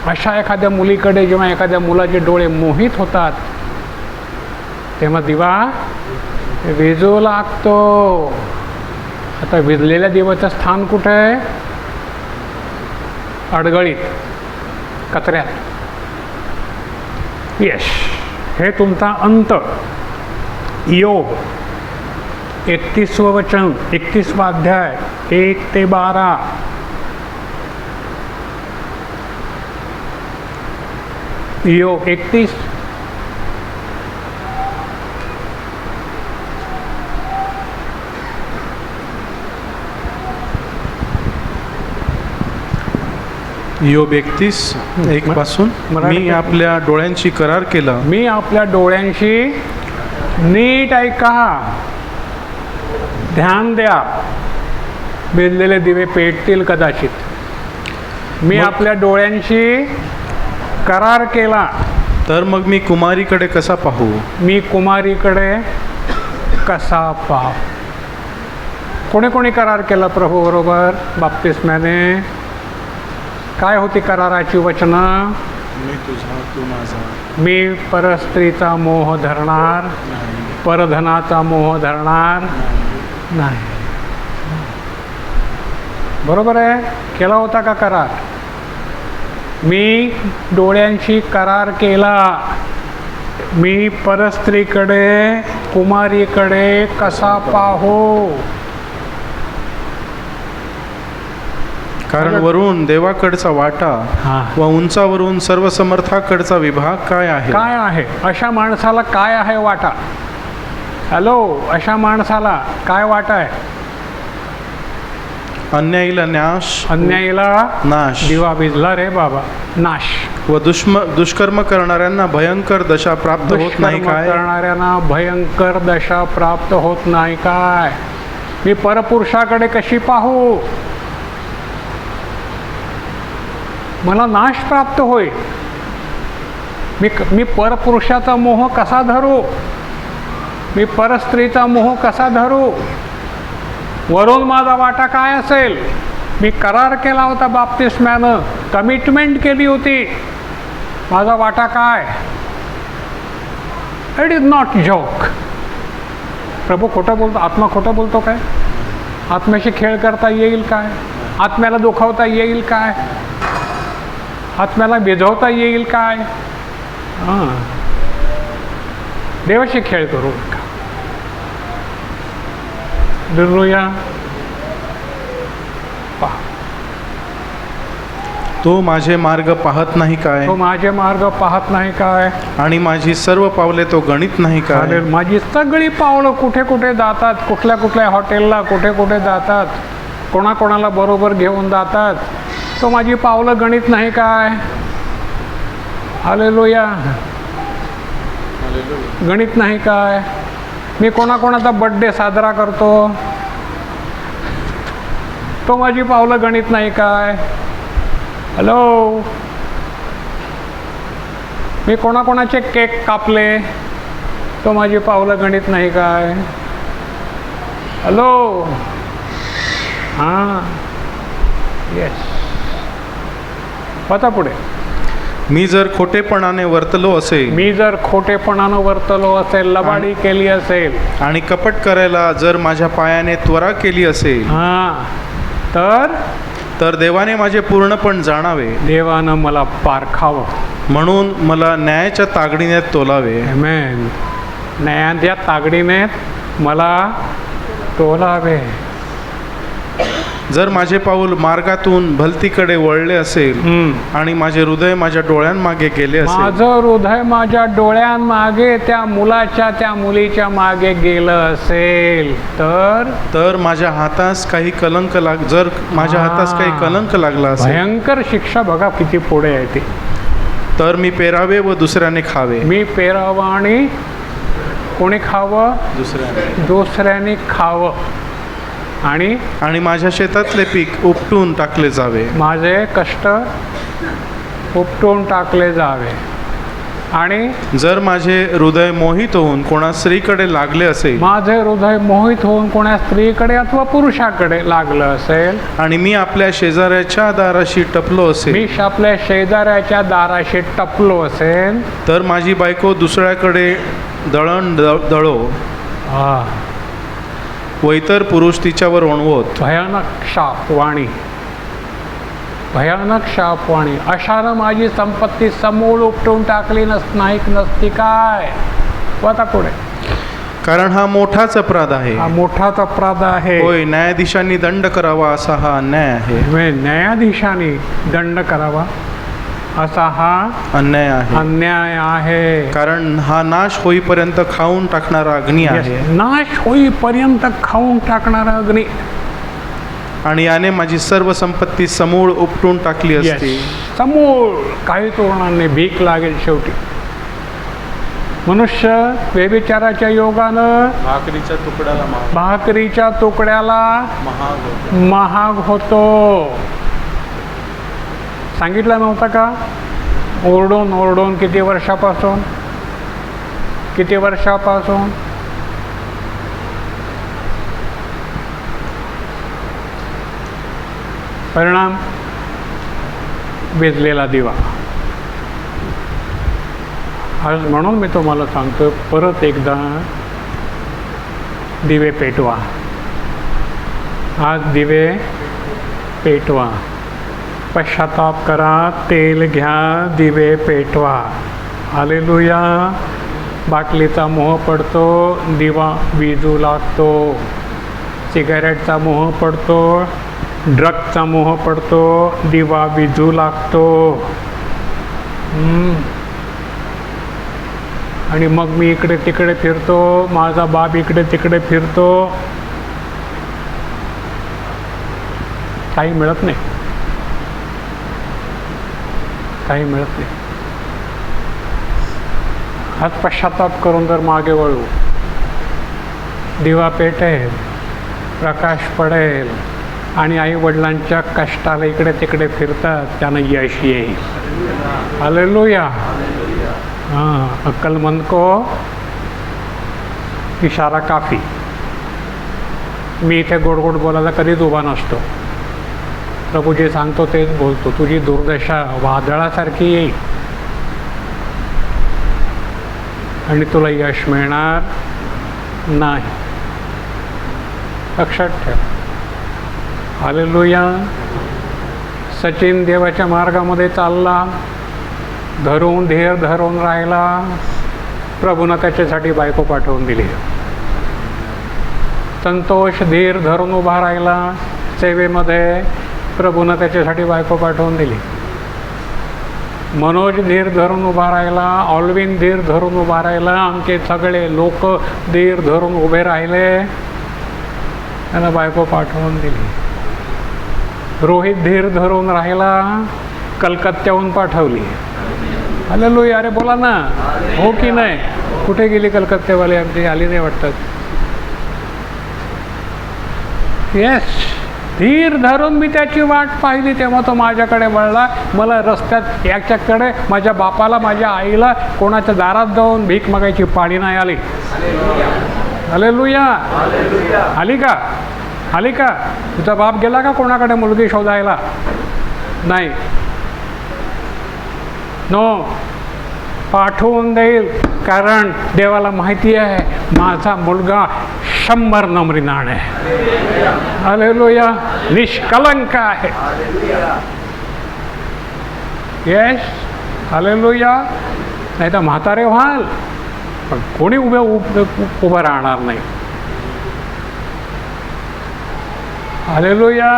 [SPEAKER 1] अशा एखाद्या मुलीकडे जेव्हा एखाद्या मुलाचे डोळे मोहित होतात, तेव्हा दिवा विझू लागतो. आता विझलेल्या दिव्याचं स्थान कुठे आहे? अडगळीत, कचऱ्यात. यश, हे तुमचा अंत. योग 31वं वचन, 31वा अध्याय, 1 ते 12. योग 31.
[SPEAKER 3] योग 31:1 पासून.
[SPEAKER 1] मराठी-
[SPEAKER 3] मी आपल्या डोळ्यांशी करार केला.
[SPEAKER 1] मी आपल्या डोळ्यांशी, नीट ऐका, ध्यान द्या. विझलेले दिवे पेटतील कदाचित. मी आपल्या डोळ्यांशी करार केला.
[SPEAKER 3] तर मग मी कुमारीकडे कसा पाहू?
[SPEAKER 1] मी कुमारीकडे कसा पाहू? कोणी कोणी करार केला प्रभू बरोबर बाप्तिस्म्याने? काय होती कराराची वचनं?
[SPEAKER 3] मी तुझा, तू माझा.
[SPEAKER 1] मी परस्त्रीचा मोह धरणार, परधनाचा मोह धरणार नाही. बरोबर आहे. केला होता का करार? मी डोळ्यांशी करार केला. मी परस्त्रीकडे, कुमारीकडे कसा पाहू?
[SPEAKER 3] कारण वरून देवाकडचा वाटा व उंचावरून सर्वसमर्थाकडचा विभाग काय आहे?
[SPEAKER 1] काय आहे? अशा माणसाला काय आहे वाटा? हॅलो, अशा माणसाला काय वाटा आहे?
[SPEAKER 3] अन्यायीला नाश,
[SPEAKER 1] अन्यायीला
[SPEAKER 3] नाश.
[SPEAKER 1] दिवा विझला रे बाबा, नाश.
[SPEAKER 3] व दुष्कर्म करणाऱ्यांना भयंकर दशा प्राप्त होत नाही
[SPEAKER 1] दुष्कर्म
[SPEAKER 3] काय?
[SPEAKER 1] करणाऱ्यांना भयंकर दशा प्राप्त होत नाही काय? मी परपुरुषाकडे कशी पाहू? मला नाश प्राप्त होईल. मी परपुरुषाचा मोह कसा धरू? मी परस्त्रीचा मोह कसा धरू? वरून माझा वाटा काय असेल? मी करार केला होता बाप्तिस्म्यानं, कमिटमेंट केली होती. माझा वाटा काय? It is not joke. प्रभू खोटं बोलतो? आत्मा खोटं बोलतो काय? आत्म्याशी खेळ करता येईल काय? आत्म्याला दुखावता येईल काय? आत्म्याला भिजवता येईल काय? देवाशी खेळ करू नका. हालेलुया. पहा,
[SPEAKER 3] तो माझे मार्ग पाहत नाही काय?
[SPEAKER 1] तो माझे मार्ग पाहत नाही काय?
[SPEAKER 3] आणि माझी सर्व पावले तो गणित नाही काय?
[SPEAKER 1] चालेल. माझी सगळी पावलं कुठे कुठे जातात, कुठल्या कुठल्या हॉटेलला कुठे कुठे जातात, कोणाकोणाला बरोबर घेऊन जातात. तो माझी पावलं गणित नाही काय? हालेलुया. गणित नाही काय? मी कोणाकोणाचा बड्डे साजरा करतो, तो माझी पावलं गणित नाही काय? हॅलो. मी कोणाकोणाचे केक कापले, तो माझी पावलं गणित नाही काय? हॅलो. हां, येस. आता पुढे.
[SPEAKER 3] मी जर खोटेपणाने वर्तलो असेल,
[SPEAKER 1] मी जर खोटेपणानं वर्तलो असेल, लबाडी केली असेल,
[SPEAKER 3] आणि कपट करायला जर माझ्या पायाने त्वरा केली असेल,
[SPEAKER 1] हां,
[SPEAKER 3] तर देवाने माझे पूर्णपण जाणावे,
[SPEAKER 1] देवानं मला पारखावं,
[SPEAKER 3] म्हणून मला न्यायाच्या तागडीने तोलावे.
[SPEAKER 1] आमेन. न्यायाच्या तागडीने मला तोलावे.
[SPEAKER 3] जर माझे पाऊल मार्गातून भलतीकडे वळले असेल आणि माझे हृदय माझ्या डोळ्यांमागे गेले असेल,
[SPEAKER 1] माझं हृदय माझ्या डोळ्यांमागे त्या मुलाच्या त्या मुलीच्या मागे गेलं असेल,
[SPEAKER 3] तर माझ्या हातास काही कलंक जर माझ्या हातास काही कलंक लागला असेल,
[SPEAKER 1] भयंकर शिक्षा बघा किती पुढे आहे ती.
[SPEAKER 3] तर मी पेरावे व दुसऱ्याने खावे.
[SPEAKER 1] मी पेरावं आणि कोणी खावं? दुसऱ्याने खावं. आणि
[SPEAKER 3] माझ्या शेतातले पीक उपटून टाकले जावे.
[SPEAKER 1] माझे कष्ट उपटून टाकले जावे. आणि
[SPEAKER 3] जर माझे हृदय मोहित होऊन कोणा स्त्रीकडे लागले असेल,
[SPEAKER 1] माझे हृदय मोहित होऊन कोणा स्त्रीकडे अथवा पुरुषाकडे लागलं असेल,
[SPEAKER 3] आणि मी आपल्या शेजाऱ्याच्या दाराशी टपलो असेल,
[SPEAKER 1] मी आपल्या शेजाऱ्याच्या दाराशी टपलो असेल,
[SPEAKER 3] तर माझी बायको दुसऱ्याकडे दळण दळो व इतर पुरुष तिच्यावर ओणवोत.
[SPEAKER 1] भयानक शापवाणी, भयानक शापवाणी. अशानं माझी संपत्ती समूळ उपटून टाकली नसती काय? आता पुढे.
[SPEAKER 3] कारण हा मोठाच अपराध आहे.
[SPEAKER 1] हा मोठाच अपराध आहे.
[SPEAKER 3] होय, न्यायाधीशांनी दंड करावा असा हा अन्याय आहे.
[SPEAKER 1] न्यायाधीशांनी दंड करावा असा हा
[SPEAKER 3] अन्याय आहे.
[SPEAKER 1] अन्याय आहे.
[SPEAKER 3] कारण हा नाश होईपर्यंत खाऊन टाकणारा अग्नी आहे.
[SPEAKER 1] नाश होईपर्यंत खाऊन टाकणारा अग्नी.
[SPEAKER 3] आणि याने माझी सर्व संपत्ती समूळ उपटून टाकली असती.
[SPEAKER 1] समूळ काहीच उरणार नाही, भीक लागेल शेवटी. मनुष्य व्यभिचाराच्या योगानं भाकरीच्या तुकड्याला महाग होतो. सांगितलं नव्हतं का? ओरडून ओरडून किती वर्षापासून परिणाम विझलेला दिवा. आज म्हणून मी तुम्हाला सांगतो, परत एकदा दिवे पेटवा. आज दिवे पेटवा. पश्चाताप करा, तेल घ्या, दिवे पेटवा. हालेलुया. बाटलीचा मोह पडतो, दिवा विजू लागतो. सिगारेटचा मोह पडतो, ड्रगचा मोह पडतो, दिवा विजू लागतो. आणि मग मी इकडे तिकडे फिरतो, माझा बाप इकडे तिकडे फिरतो, काही मिळत नाही, काही मिळत नाही. आज पश्चाताप करून जर मागे वळू, दिवा पेटेल, प्रकाश पडेल आणि आई वडिलांच्या कष्टाला इकडे तिकडे फिरतात, त्यांना यश येईल. हालेलुया. हाँ, अक्लमंद को इशारा काफी. मी इथे गोड गोड बोलायला कधीच उभा नसतो. प्रभू जे सांगतो तेच बोलतो. तुझी दुर्दशा वादळासारखी येईल आणि तुला यश मिळणार नाही, लक्षात ठेव. हालेलुया. सचिन देवाच्या मार्गामध्ये चालला, धरून धीर धरून राहिला, प्रभूनं त्याच्यासाठी बायको पाठवून दिली. संतोष धीर धरून उभा राहिला सेवेमध्ये, प्रभूनं त्याच्यासाठी बायको पाठवून दिली. मनोज धीर धरून उभा राहिला, ऑल्विन धीर धरून उभा राहिला, आमचे सगळे लोक धीर धरून उभे राहिले, त्यांना बायको पाठवून दिली. रोहित धीर धरून राहिला, कलकत्त्याहून पाठवली. हालेलुया. अरे बोला ना, हो की नाही? कुठे गेली कलकत्त्यावाली? अगदी आली नाही वाटतं. येस, धीर धरून मी त्याची वाट पाहिली, तेव्हा तो माझ्याकडे वळला. मला रस्त्यात याच्याकडे माझ्या बापाला, माझ्या आईला कोणाच्या दारात जाऊन भीक मागायची पाळी नाही आली. हालेलुया. आली का? आली का? तुझा बाप गेला का कोणाकडे मुलगी शोधायला? नाही. नो, पाठवून देईल, कारण देवाला माहिती आहे माझा मुलगा 100 नंबरी नाण आहे. हालेलुया. निष्कलंक आहे. येस. हालेलुया. नाही तर म्हातारे व्हाल, पण कोणी उभं राहणार नाही. हालेलुया.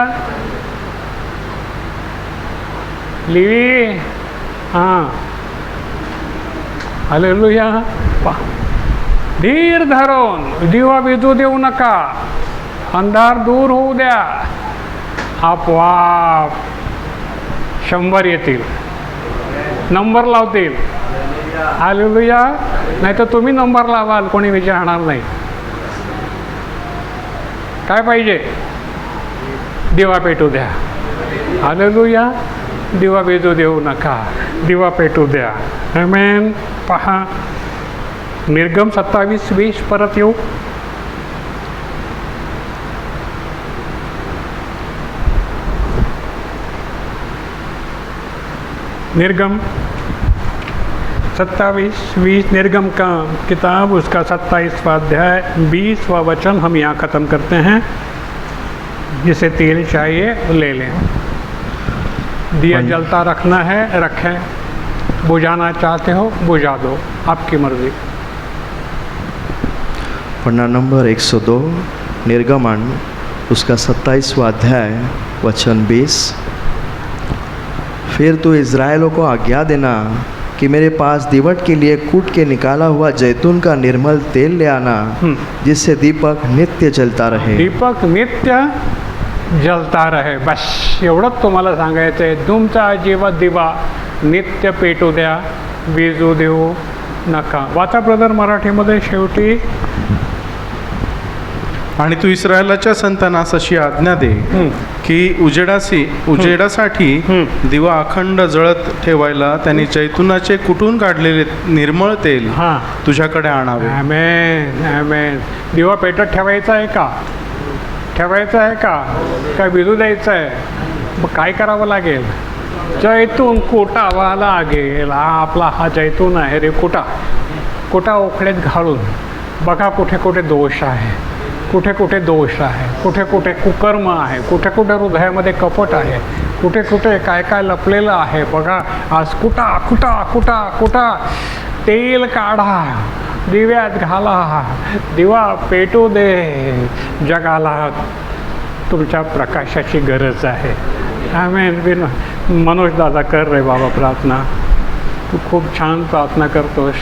[SPEAKER 1] लिवी. हां. हालेलुया. धीर धरून दिवा विझू देऊ नका. अंधार दूर होऊ द्या. आपोआप 100 येतील, नंबर लावतील. हालेलुया. नाही तर तुम्ही नंबर लावाल, कोणी विचारणार नाही. काय पाहिजे? दिवा पेटू द्या. हालेलुया. दिवा विझू देऊ नका, दिवा पेटू द्या. आमेन. पहा, निर्गम 27:20 परत येऊ. निर्गम 27:20, निर्गम का किताब, उसका 27वां अध्याय 20वां वचन हम यहाँ ख़त्म करते हैं. जिसे तेल चाहिए वो ले लें. दिया जलता रखना है, रखें. बुझाना चाहते हो, बुझा दो, आपकी मर्ज़ी.
[SPEAKER 2] पन्ना नंबर 102, निर्गमन, उसका 27वां अध्याय वचन 20. फिर तू इज़राइलों को आज्ञा देना कि मेरे पास दीवट के लिए कूट के निकाला हुआ जैतून का निर्मल तेल ले आना, जिससे दीपक नित्य जलता रहे.
[SPEAKER 1] दीपक नित्य जलता रहे. बस एवढंच तुम्हाला सांगायचं आहे. तुमचा जीवा दिवा नित्य पेटू द्या, विझू देऊ नका. वाचा ब्रदर मराठीमध्ये शेवटी.
[SPEAKER 3] आणि तू इस्रायलाच्या संतानास अशी आज्ञा दे की उजेडासाठी दिवा अखंड जळत ठेवायला त्यांनी जैतुनाचे कुटून काढलेले निर्मळ तेल तुझ्याकडे आणावे.
[SPEAKER 1] आमेन. आमेन. दिवा पेटत ठेवायचा आहे का? ठेवायचं आहे का? काय विझू द्यायचं आहे? मग काय करावं लागेल? जैतून कुटावा लागेल. आपला हा जैतून आहे रे, कुटा ओखळ्यात घालून बघा कुठे कुठे दोष आहे, कुठे कुठे दोष आहे, कुठे कुठे कुकर्म आहे, कुठे कुठे हृदयामध्ये कपट आहे, कुठे कुठे काय काय लपलेलं आहे. बघा आज कुटा तेल काढा, दिव्यात घाला, दिवा पेटू दे. जगाला तुमच्या प्रकाशाची गरज आहे. आमेन. मनोज दादा कर रे बाबा प्रार्थना. तू खूप छान प्रार्थना करतोस.